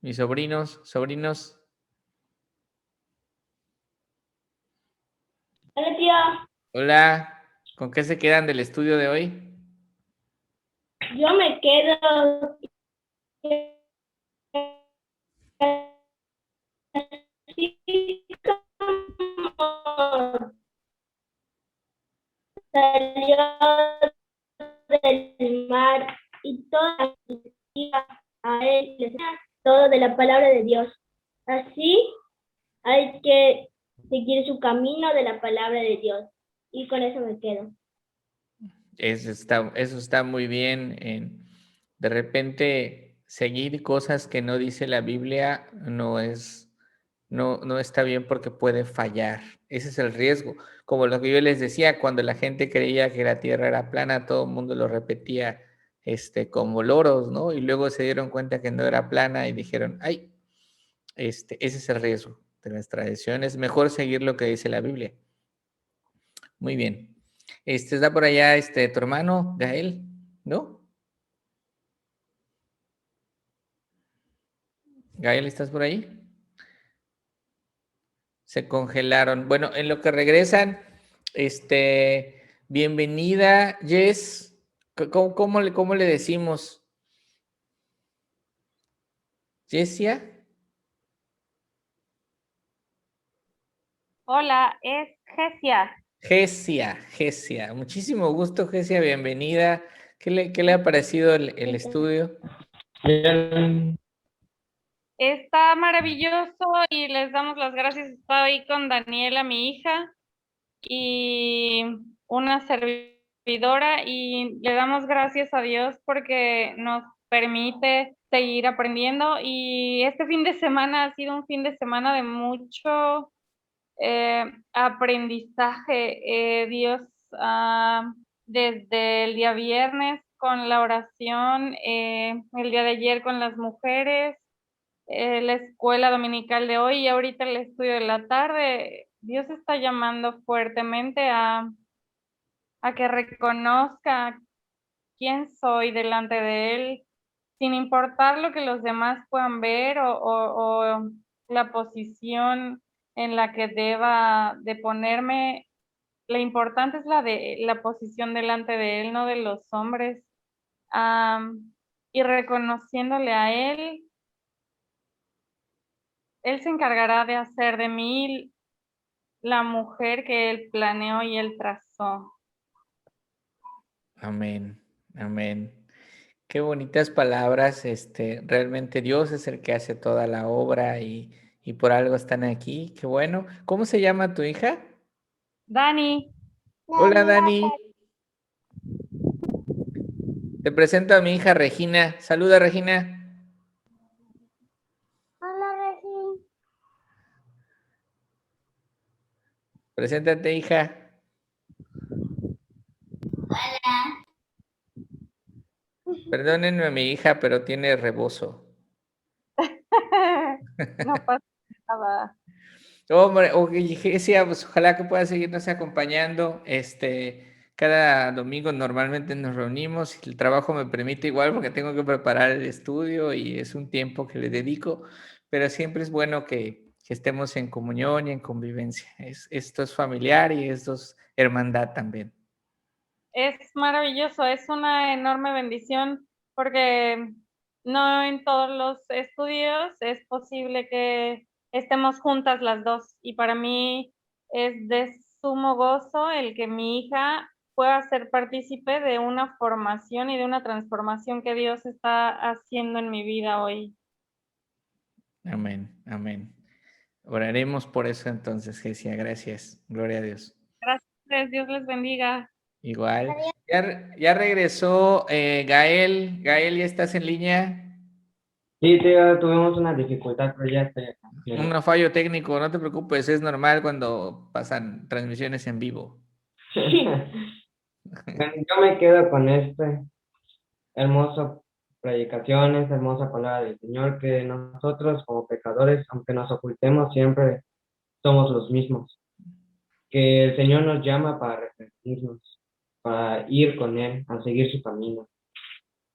mis sobrinos. Hola, tío. Hola, ¿con qué se quedan del estudio de hoy? Yo me quedo así como salió del mar y toda a él les todo de la palabra de Dios. Así hay que seguir su camino de la palabra de Dios. Y con eso me quedo. Eso está muy bien. De repente, seguir cosas que no dice la Biblia no está bien porque puede fallar. Ese es el riesgo. Como lo que yo les decía, cuando la gente creía que la tierra era plana, todo el mundo lo repetía como loros, ¿no? Y luego se dieron cuenta que no era plana y dijeron, ay, ese es el riesgo de las tradiciones. Es mejor seguir lo que dice la Biblia. Muy bien. Está por allá tu hermano, Gael, ¿no? Gael, ¿estás por ahí? Se congelaron. Bueno, en lo que regresan, bienvenida, Jess. ¿Cómo le decimos? ¿Jessia? Hola, es Gesia. Gesia. Muchísimo gusto, Gesia, bienvenida. ¿Qué le ha parecido el estudio? Bien. Está maravilloso y les damos las gracias. Estoy con Daniela, mi hija, y una servidora, y le damos gracias a Dios porque nos permite seguir aprendiendo. Y este fin de semana ha sido un fin de semana de mucho aprendizaje. Dios, desde el día viernes con la oración, el día de ayer con las mujeres, la escuela dominical de hoy y ahorita el estudio de la tarde, Dios está llamando fuertemente a que reconozca quién soy delante de Él, sin importar lo que los demás puedan ver o la posición en la que deba de ponerme. Lo importante es la posición delante de Él, no de los hombres. Y reconociéndole a Él, Él se encargará de hacer de mí la mujer que Él planeó y Él trazó. Amén, amén. Qué bonitas palabras. Realmente Dios es el que hace toda la obra y por algo están aquí. Qué bueno. ¿Cómo se llama tu hija? Dani. Hola, Dani. Te presento a mi hija Regina. Saluda, Regina. Hola, Regina. Preséntate, hija. Hola. Perdónenme a mi hija, pero tiene rebozo. No pasa nada. Hombre, decía, pues ojalá que pueda seguirnos acompañando. Cada domingo normalmente nos reunimos y el trabajo me permite igual porque tengo que preparar el estudio y es un tiempo que le dedico, pero siempre es bueno que estemos en comunión y en convivencia. Esto es familiar y esto es hermandad también. Es maravilloso, es una enorme bendición porque no en todos los estudios es posible que estemos juntas las dos, y para mí es de sumo gozo el que mi hija pueda ser partícipe de una formación y de una transformación que Dios está haciendo en mi vida hoy. Amén, amén. Oraremos por eso entonces, Gesia. Gracias. Gloria a Dios. Gracias, Dios les bendiga. Igual. Ya regresó Gael. Gael, ¿ya estás en línea? Sí, tío, tuvimos una dificultad, pero ya estoy acá. Un fallo técnico, no te preocupes, es normal cuando pasan transmisiones en vivo. Bueno, yo me quedo con hermoso predicación, esta hermosa palabra del Señor, que nosotros como pecadores, aunque nos ocultemos, siempre somos los mismos. Que el Señor nos llama para arrepentirnos, para ir con Él, a seguir su camino.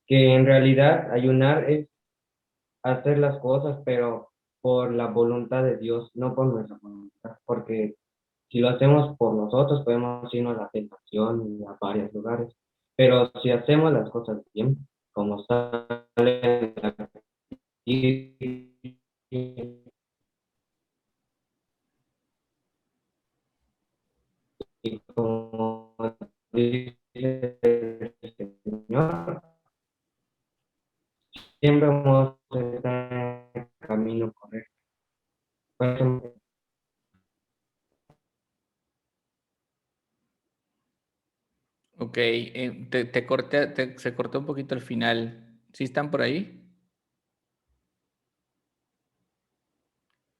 Que en realidad ayunar es hacer las cosas, pero por la voluntad de Dios, no por nuestra voluntad, porque si lo hacemos por nosotros, podemos irnos a la tentación y a varios lugares. Pero si hacemos las cosas bien, como sale aquí, y como dice el Señor, siempre vamos a estar en el camino correcto. Por eso, Ok, se cortó un poquito al final. ¿Sí están por ahí?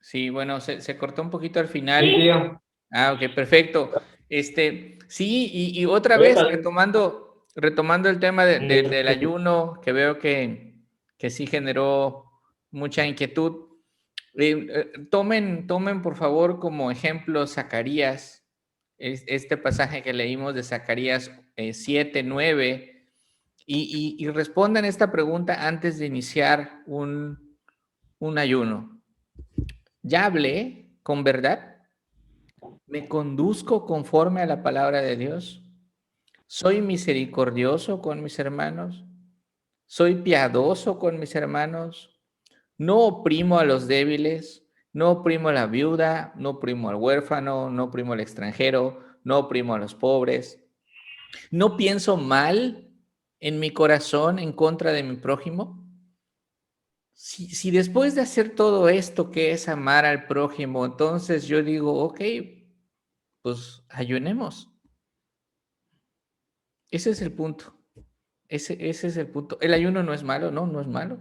Sí, bueno, se cortó un poquito al final. sí, tío. Ah, ok, perfecto. Sí, y otra vez retomando el tema del ayuno, que veo que sí generó mucha inquietud. Tomen por favor como ejemplo Zacarías, este pasaje que leímos de Zacarías 7, 9, y respondan esta pregunta antes de iniciar un ayuno. ¿Ya hablé con verdad? ¿Me conduzco conforme a la palabra de Dios? ¿Soy misericordioso con mis hermanos? ¿Soy piadoso con mis hermanos? ¿No oprimo a los débiles? ¿No oprimo a la viuda? ¿No oprimo al huérfano? ¿No oprimo al extranjero? ¿No oprimo a los pobres? ¿No pienso mal en mi corazón en contra de mi prójimo? Si después de hacer todo esto que es amar al prójimo, entonces yo digo, ok, pues ayunemos. Ese es el punto. Ese es el punto. El ayuno no es malo, no es malo.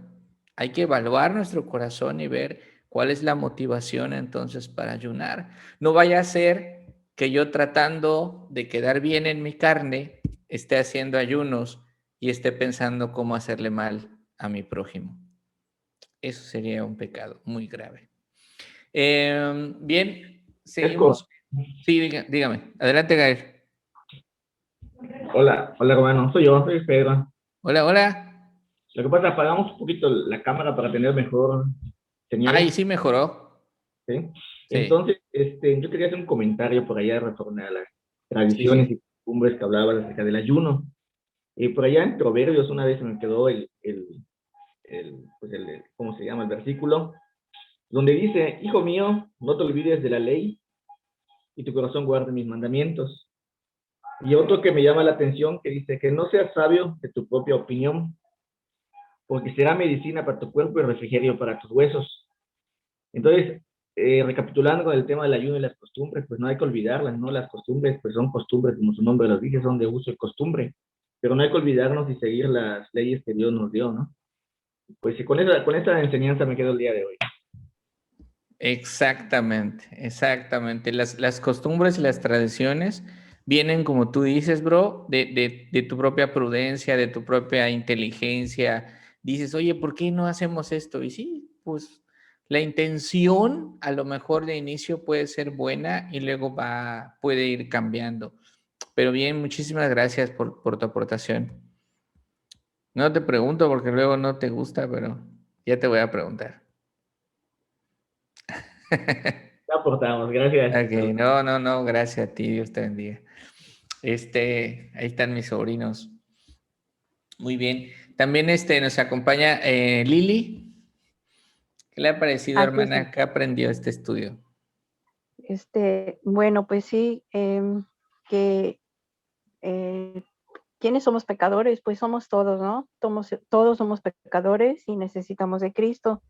Hay que evaluar nuestro corazón y ver cuál es la motivación entonces para ayunar. No vaya a ser que yo tratando de quedar bien en mi carne esté haciendo ayunos y esté pensando cómo hacerle mal a mi prójimo. Eso sería un pecado muy grave. Bien, seguimos. Sí, dígame. Adelante, Gael. Hola, hermano, soy Pedro. Hola, hola. Lo que pasa, apagamos un poquito la cámara para tener mejor Ay, señal, sí mejoró. ¿sí? Sí, Entonces, yo quería hacer un comentario por allá retorno a las sí, tradiciones sí. y costumbres que hablabas acerca del ayuno. Y por allá en Proverbios una vez se me quedó ¿cómo se llama? El versículo, donde dice, hijo mío, no te olvides de la ley y tu corazón guarde mis mandamientos. Y otro que me llama la atención que dice que no seas sabio de tu propia opinión, porque será medicina para tu cuerpo y refrigerio para tus huesos. Entonces, recapitulando con el tema del ayuno y las costumbres, pues no hay que olvidarlas, ¿no? Las costumbres, pues son costumbres, como su nombre lo dice, son de uso y costumbre, pero no hay que olvidarnos y seguir las leyes que Dios nos dio, ¿no? Pues sí, con esa enseñanza me quedo el día de hoy. Exactamente, exactamente. Las costumbres y las tradiciones vienen, como tú dices, bro, de tu propia prudencia, de tu propia inteligencia. Dices, oye, ¿por qué no hacemos esto? Y sí, pues la intención a lo mejor de inicio puede ser buena y luego puede ir cambiando. Pero bien, muchísimas gracias por tu aportación. No te pregunto porque luego no te gusta, pero ya te voy a preguntar. Te aportamos, gracias. Ok, no, gracias a ti, Dios te bendiga. Ahí están mis sobrinos. Muy bien. También nos acompaña Lili. ¿Qué le ha parecido, Aquí está. hermana? ¿Qué aprendió este estudio? Bueno, pues sí, que ¿quiénes somos pecadores? Pues somos todos, ¿no? Todos somos pecadores y necesitamos de Cristo.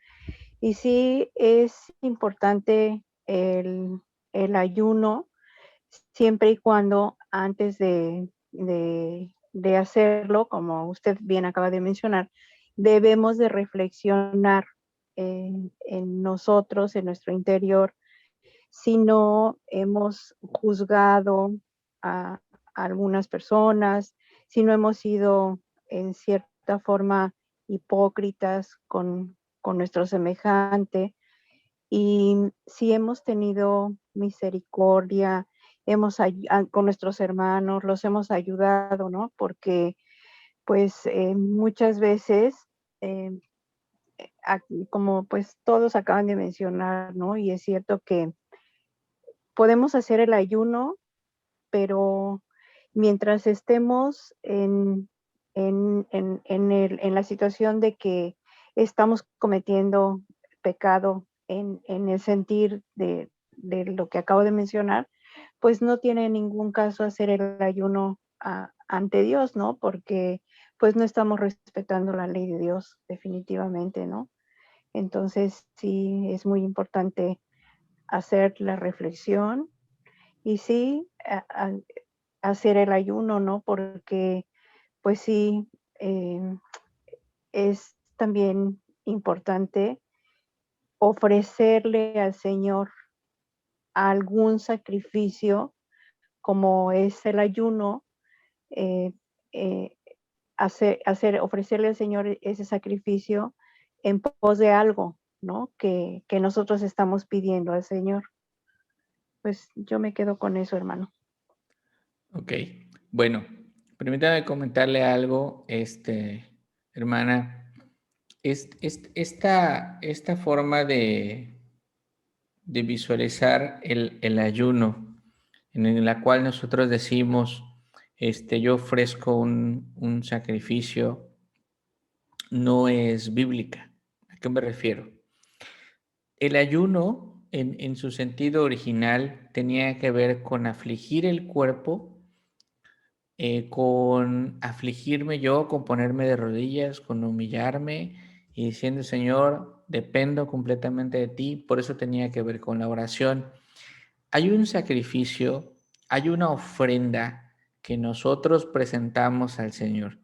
Y sí es importante el ayuno siempre y cuando antes de hacerlo, como usted bien acaba de mencionar, debemos de reflexionar en nosotros, en nuestro interior, si no hemos juzgado a algunas personas, si no hemos sido en cierta forma hipócritas con nuestro semejante, y si hemos tenido misericordia, con nuestros hermanos, los hemos ayudado, ¿no? Porque pues muchas veces, eh, como pues todos acaban de mencionar, ¿no? Y es cierto que podemos hacer el ayuno, pero mientras estemos en la situación de que estamos cometiendo pecado en el sentir de lo que acabo de mencionar, pues no tiene ningún caso hacer el ayuno ante Dios, ¿no? Porque pues no estamos respetando la ley de Dios definitivamente, ¿no? Entonces sí es muy importante hacer la reflexión y sí hacer el ayuno, ¿no? Porque pues sí, es también importante ofrecerle al Señor algún sacrificio, como es el ayuno, eh, eh, ofrecerle al Señor ese sacrificio en pos de algo, ¿no? Que nosotros estamos pidiendo al Señor. Pues yo me quedo con eso, hermano. Ok, bueno, permítame comentarle algo, hermana. Esta forma de visualizar el ayuno, en la cual nosotros decimos, yo ofrezco un sacrificio, no es bíblica. ¿A qué me refiero? El ayuno, en su sentido original, tenía que ver con afligir el cuerpo, con afligirme yo, con ponerme de rodillas, con humillarme y diciendo, Señor, dependo completamente de ti. Por eso tenía que ver con la oración. Hay un sacrificio, hay una ofrenda que nosotros presentamos al Señor.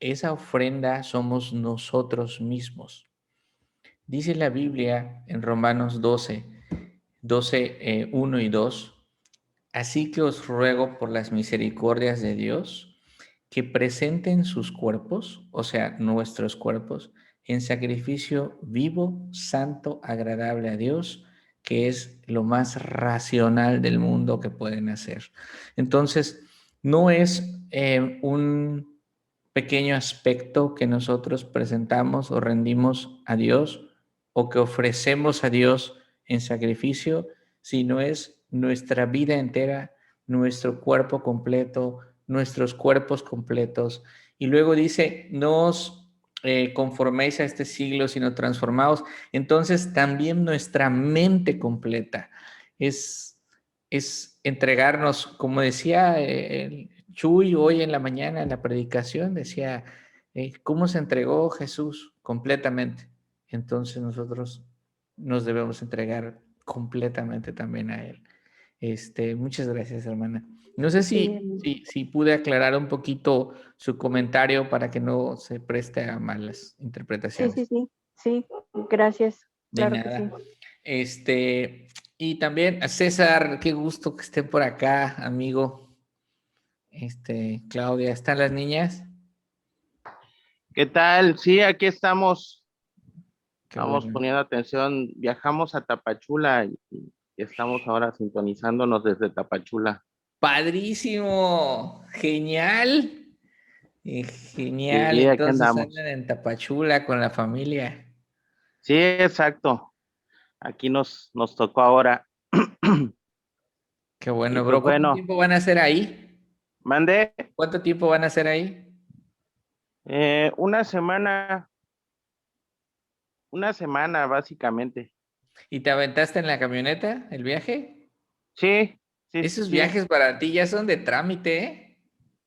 Esa ofrenda somos nosotros mismos. Dice la Biblia en Romanos 1 y 2, así que os ruego por las misericordias de Dios que presenten sus cuerpos, o sea, nuestros cuerpos, en sacrificio vivo, santo, agradable a Dios, que es lo más racional del mundo que pueden hacer. Entonces, no es un pequeño aspecto que nosotros presentamos o rendimos a Dios o que ofrecemos a Dios en sacrificio, sino es nuestra vida entera, nuestro cuerpo completo, nuestros cuerpos completos. Y luego dice, no os conforméis a este siglo, sino transformaos. Entonces también nuestra mente completa es entregarnos, como decía el Chuy hoy en la mañana en la predicación, decía, ¿cómo se entregó Jesús completamente? Entonces nosotros nos debemos entregar completamente también a Él. Muchas gracias, hermana. No sé si pude aclarar un poquito su comentario para que no se preste a malas Sí, interpretaciones. sí, gracias, De claro que sí. nada. Y también a César, qué gusto que esté por acá, amigo. Claudia, ¿están las niñas? ¿Qué tal? Sí, aquí estamos. Qué Estamos bueno. poniendo atención. Viajamos a Tapachula y estamos ahora sintonizándonos desde Tapachula. Padrísimo, genial. Genial, Sí, aquí entonces andamos. andan en Tapachula con la familia. Sí, exacto. Aquí nos tocó ahora. Qué Y bueno, pues bro. ¿Cuánto bueno, tiempo van a hacer ahí? mandé ¿Cuánto tiempo van a hacer ahí? una semana básicamente. ¿Y te aventaste en la camioneta el viaje? Sí, sí, sí, Esos sí. viajes para ti ya son de trámite, ¿eh?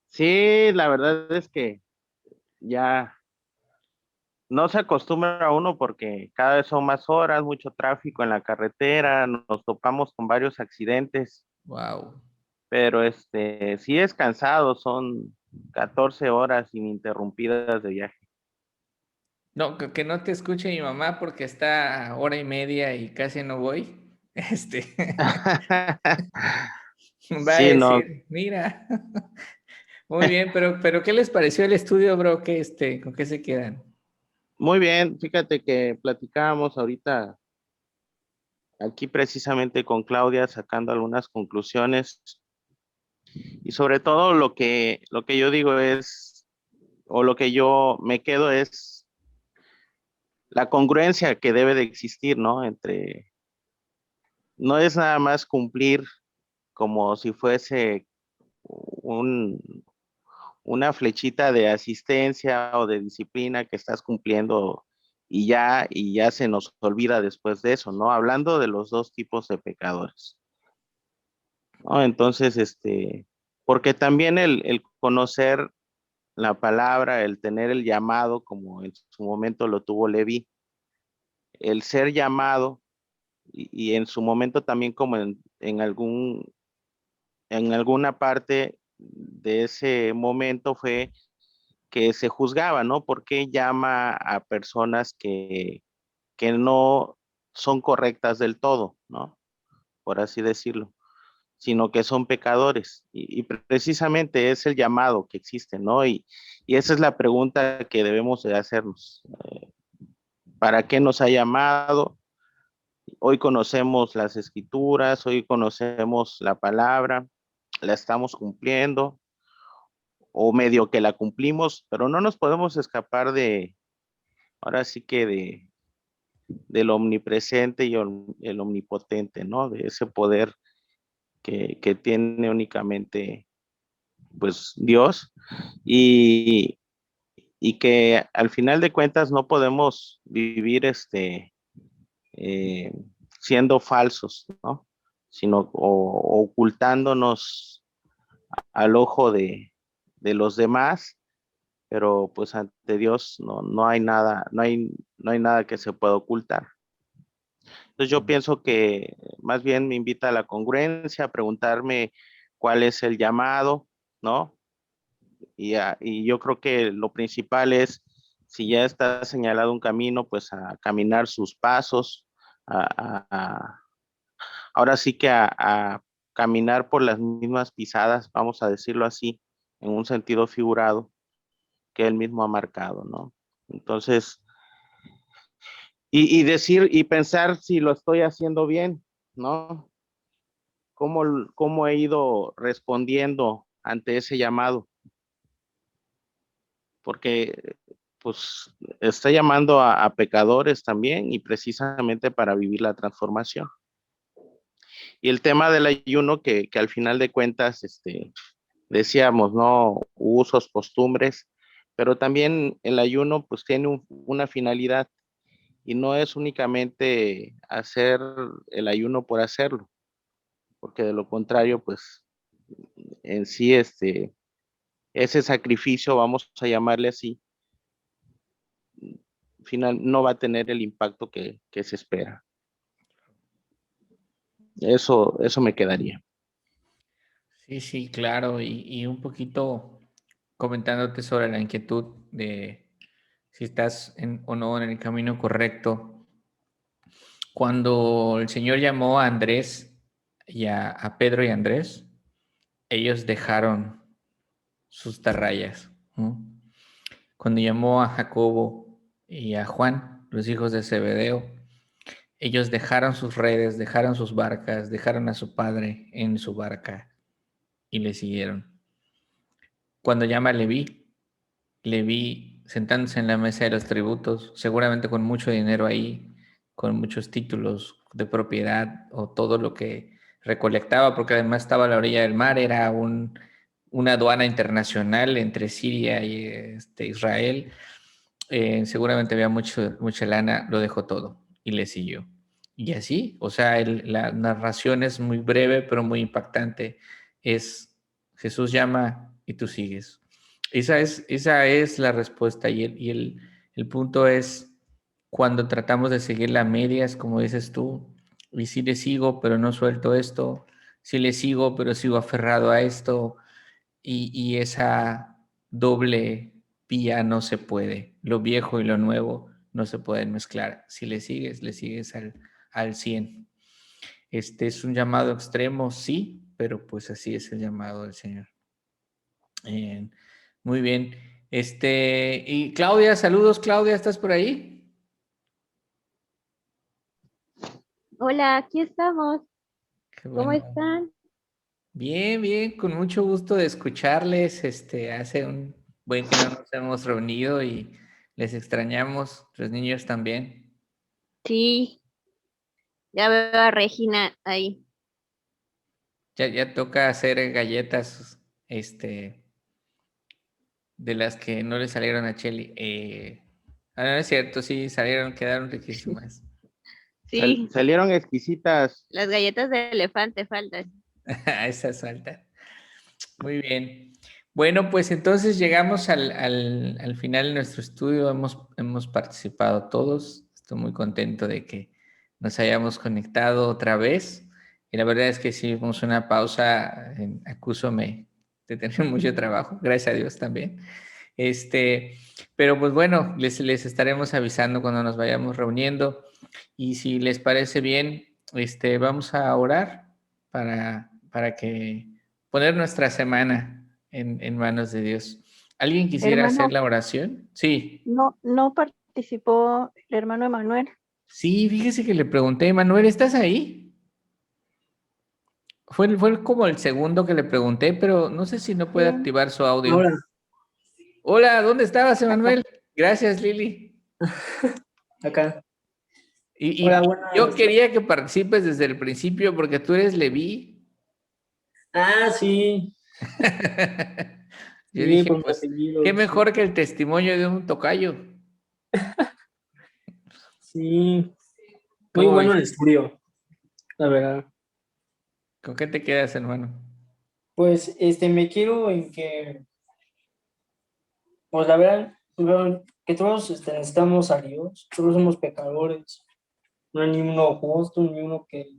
Sí, la verdad es que ya no se acostumbra uno porque cada vez son más horas, mucho tráfico en la carretera, nos topamos con varios accidentes, Wow. pero sí es cansado, son 14 horas ininterrumpidas de viaje. No, que no te escuche mi mamá porque está a hora y media y casi no voy. Va a Sí, no, decir, mira. Muy bien, pero ¿qué les pareció el estudio, bro? ¿Con qué se quedan? muy bien, fíjate que platicábamos ahorita aquí precisamente con Claudia sacando algunas conclusiones y sobre todo lo que yo digo es, o lo que yo me quedo es la congruencia que debe de existir, ¿no? No es nada más cumplir como si fuese un, una flechita de asistencia o de disciplina que estás cumpliendo y ya se nos olvida después de eso, ¿no? Hablando de los dos tipos de pecadores, ¿no? Entonces, porque también el conocer la palabra, el tener el llamado, como en su momento lo tuvo Levi, el ser llamado y en su momento también como en alguna parte de ese momento fue que se juzgaba, ¿no? ¿Por qué llama a personas que no son correctas del todo, ¿no? Por así decirlo, sino que son pecadores. Y precisamente es el llamado que existe, ¿no? Y esa es la pregunta que debemos de hacernos. ¿Para qué nos ha llamado? Hoy conocemos las escrituras, hoy conocemos la palabra, la estamos cumpliendo o medio que la cumplimos, pero no nos podemos escapar ahora sí que del omnipresente y el omnipotente, ¿no? De ese poder que tiene únicamente, pues, Dios y, y que al final de cuentas no podemos vivir eh, siendo falsos, ¿no? Sino ocultándonos al ojo de los demás, pero pues ante Dios no hay nada, no hay no hay nada que se pueda ocultar. Entonces yo pienso que más bien me invita a la congruencia, a preguntarme cuál es el llamado, ¿no? Y yo creo que lo principal es, si ya está señalado un camino, pues a caminar sus pasos, ahora sí que a caminar por las mismas pisadas, vamos a decirlo así, en un sentido figurado, que él mismo ha marcado, ¿no? Entonces, y decir y pensar si lo estoy haciendo bien, ¿no? ¿Cómo he ido respondiendo ante ese llamado? Porque pues está llamando a pecadores también y precisamente para vivir la transformación. Y el tema del ayuno que al final de cuentas, decíamos, ¿no? Usos, costumbres, pero también el ayuno pues tiene una finalidad y no es únicamente hacer el ayuno por hacerlo, porque de lo contrario pues en sí ese sacrificio, vamos a llamarle así, final no va a tener el impacto que se espera. Eso me quedaría. Sí, sí, claro. Y un poquito comentándote sobre la inquietud de si estás o no en el camino correcto. Cuando el Señor llamó a Andrés y a Pedro y Andrés, ellos dejaron sus tarrayas, ¿no? Cuando llamó a Jacobo y a Juan, los hijos de Zebedeo, ellos dejaron sus redes, dejaron sus barcas, dejaron a su padre en su barca y le siguieron. Cuando llama a Leví sentándose en la mesa de los tributos, seguramente con mucho dinero ahí, con muchos títulos de propiedad o todo lo que recolectaba, porque además estaba a la orilla del mar, era una aduana internacional entre Siria y Israel. Seguramente había mucha lana, lo dejó todo y le siguió. Y así, o sea, la narración es muy breve, pero muy impactante. Es Jesús llama y tú sigues. Esa es la respuesta el punto es cuando tratamos de seguir la medias, como dices tú, y sí le sigo, pero no suelto esto, sí le sigo, pero sigo aferrado a esto, y esa doble vía no se puede. Lo viejo y lo nuevo no se pueden mezclar. Si le sigues al 100. Este es un llamado extremo, sí, pero pues así es el llamado del Señor. Muy bien. Y Claudia, saludos, Claudia, ¿estás por ahí? Hola, aquí estamos. Qué ¿Cómo bueno. están? Bien, bien, con mucho gusto de escucharles. Hace un buen que no nos hemos reunido y les extrañamos, los niños también. Sí, ya veo a Regina ahí. Ya toca hacer galletas, de las que no le salieron a Cheli. No es cierto, sí, quedaron riquísimas. Sí, Salieron exquisitas. las galletas de elefante faltan. Esas faltan. Muy bien. Bueno, pues entonces llegamos al final de nuestro estudio. Hemos participado todos. Estoy muy contento de que nos hayamos conectado otra vez. Y la verdad es que hicimos una pausa. Acúsome de tener mucho trabajo. Gracias a Dios también. Pero pues bueno, les estaremos avisando cuando nos vayamos reuniendo. Y si les parece bien, vamos a orar para que poner nuestra semana en manos de Dios. ¿Alguien quisiera hacer Hermano, la oración? Sí. no participó el hermano Emanuel. Sí, fíjese que le pregunté, Manuel, ¿estás ahí? Fue como el segundo que le pregunté, pero no sé si no puede Sí. activar su audio. Ahora, Hola, ¿dónde estabas, Emanuel? Gracias, Lili. acá. Y Hola, yo buenas. quería que participes desde el principio porque tú eres Leví. Ah, sí, Yo sí, dije, por mi pues, qué apellido, sí. mejor que el testimonio de un tocayo. Sí, muy ¿Cómo bueno el viste? estudio, la verdad. ¿Con qué te quedas, hermano? Pues, me quiero en que, pues la verdad, tuvieron que todos necesitamos a Dios, todos somos pecadores, no hay ni uno justo, ni uno que,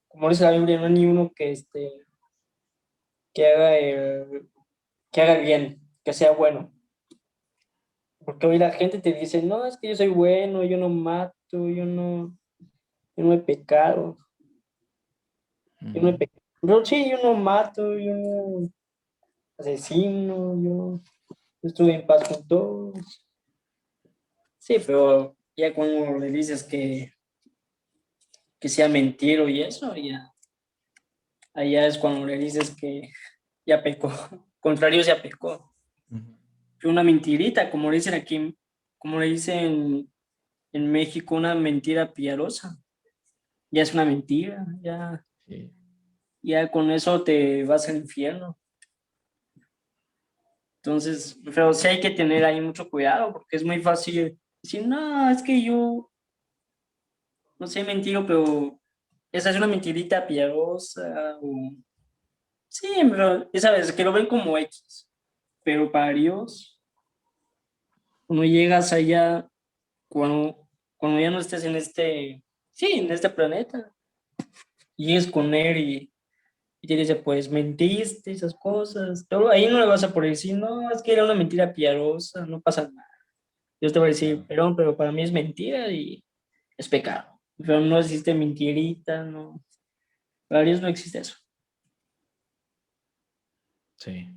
como dice la Biblia, no hay ni uno que haga el bien, que sea bueno. Porque hoy la gente te dice, no, es que yo soy bueno, yo no mato, yo no he pecado, yo no he pecado. Pero sí, yo no mato, yo no asesino, yo estuve en paz con todos. Sí, pero ya cuando le dices que sea mentira y eso, ya, allá es cuando le dices que ya pecó, contrario ya pecó. Una mentirita, como le dicen aquí, como le dicen en México, una mentira piadosa. Ya es una mentira, ya, Sí. ya con eso te vas al infierno. Entonces, pero sí hay que tener ahí mucho cuidado, porque es muy fácil decir, no, es que yo no sé mentir, pero esa es una mentirita piadosa, o sí, pero ya sabes, que lo ven como X, pero para Dios, cuando llegas allá, cuando ya no estés en en este planeta, llegues con él y te dice, pues mentiste, esas cosas, todo, ahí no le vas a poder decir, no, es que era una mentira piadosa, no pasa nada. Dios te va a decir, perdón, pero para mí es mentira y es pecado. Pero no existe mentirita, no. Para Dios no existe eso. Sí.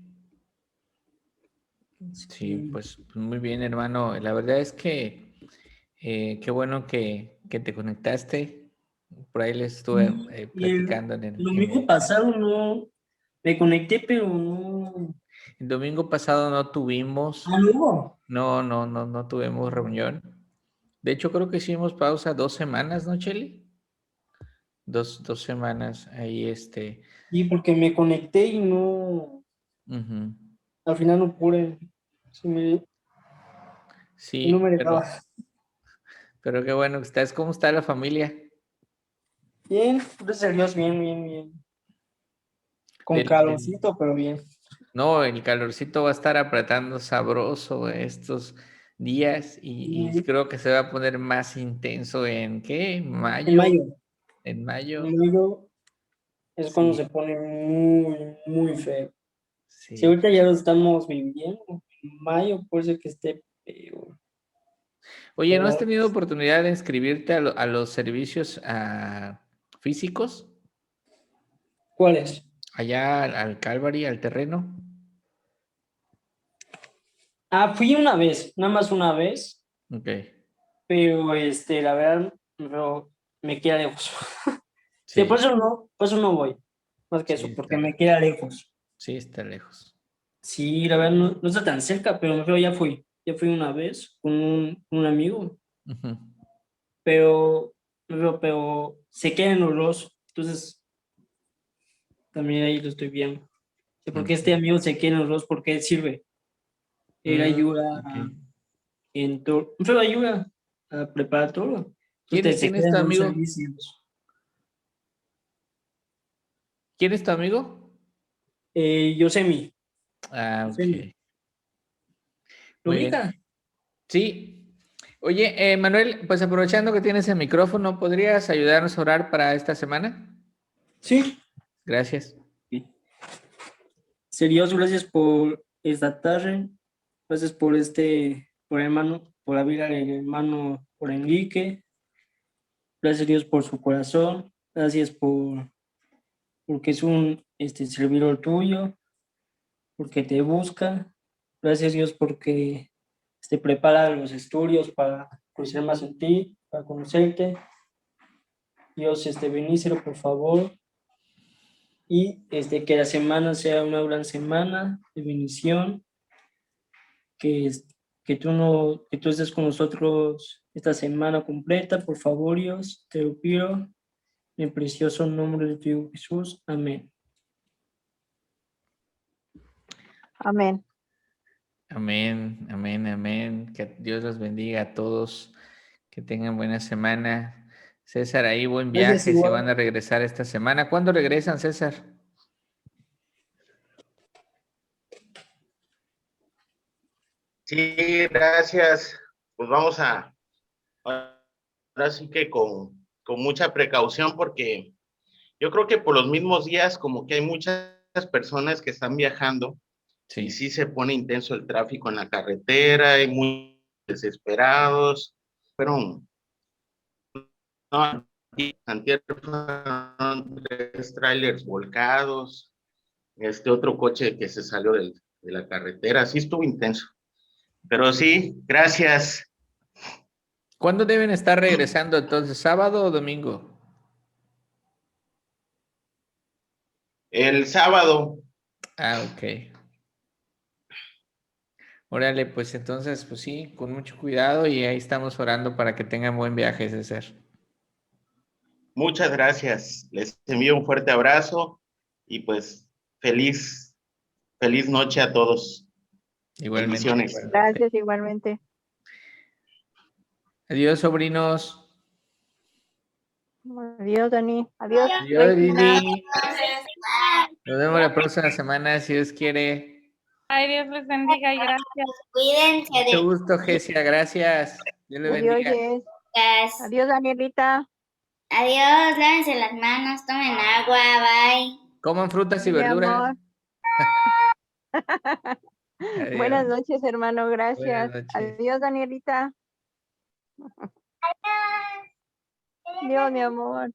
Sí, pues muy bien, hermano. La verdad es que qué bueno que te conectaste. Por ahí les estuve Y el platicando domingo pasado no me conecté, pero no. El domingo pasado no tuvimos. Ah, no. No tuvimos reunión. De hecho, creo que hicimos pausa 2 semanas, ¿no, Cheli? Dos semanas ahí, Sí, porque me conecté y no. Ujú. Al final no pude. Y no Sí, me dejaba. pero qué bueno que estás. ¿Cómo está la familia? Bien, gracias a Dios, bien, bien, bien. Con calorcito, pero bien. No, el calorcito va a estar apretando sabroso estos días y creo que se va a poner más intenso ¿en qué? En mayo. En mayo. En mayo es cuando Sí. se pone muy, muy feo. Sí. Si ahorita ya lo estamos viviendo, en mayo puede ser que esté peor. Oye, ¿no has tenido oportunidad de inscribirte a los servicios físicos? ¿Cuáles? Allá al Calvary, al terreno. Fui una vez, nada más una vez, Ok. pero la verdad, me queda lejos. Sí, Sí. por eso no voy, más que Sí, eso, porque me queda lejos. Sí, está lejos. Sí, la verdad no está tan cerca, pero ya fui una vez con un amigo, Ujú. pero se queda en los dos, entonces también ahí lo estoy viendo. Sí, porque este amigo se queda en los dos porque él sirve, él ayuda Ok. en todo, solo ayuda a preparar todo. ¿Quién Entonces se es queda tu en los amigo? servicios. ¿Quién es tu amigo? Yosemi. Ok. ¿Lo Muy bien. ubica? Sí. Oye, Manuel, pues aprovechando que tienes el micrófono, ¿podrías ayudarnos a orar para esta semana? Sí. Gracias. Dios, gracias por esta tarde. Gracias por hermano, por abrir al hermano, por Enrique. Gracias Dios por su corazón. Gracias porque es un servidor tuyo, porque te busca. Gracias Dios porque prepara los estudios para conocer más en ti, para conocerte. Dios, bendícelo por favor. Y que la semana sea una gran semana de bendición, que tú estés con nosotros esta semana completa, por favor, Dios, te lo pido, en el precioso nombre de tu Hijo Jesús. Amén. Amén. Amén, amén, amén. Que Dios los bendiga a todos. Que tengan buena semana. César, ahí buen Gracias, viaje. Se igual. van a regresar esta semana. ¿Cuándo regresan, César? Sí, gracias. pues vamos ahora sí que con mucha precaución, porque yo creo que por los mismos días como que hay muchas personas que están viajando y sí se pone intenso el tráfico en la carretera, hay muy desesperados, fueron, no, antier fueron 3 trailers volcados, otro coche que se salió de la carretera, sí estuvo intenso, pero sí, gracias. ¿Cuándo deben estar regresando entonces? ¿Sábado o domingo? El sábado. Ah, ok. Órale, pues entonces, pues sí, con mucho cuidado y ahí estamos orando para que tengan buen viaje, César. Muchas gracias. Les envío un fuerte abrazo y pues feliz noche a todos. Igualmente. Bendiciones. Gracias, igualmente. Adiós, sobrinos. Adiós, Dani. Adiós, Adiós, Regina. Didi. Nos vemos la próxima semana, si Dios quiere. Ay, Dios les bendiga y gracias. Cuídense Mucho de gusto, Gesia, gracias. Dios le Adiós, bendiga. Jess. las. Adiós, Danielita. Adiós, lávense las manos, tomen agua, bye. Coman frutas y Mi verduras. amor. Adiós. Buenas noches, hermano. Gracias. Buenas noches. Adiós, Danielita. Adiós, mi amor.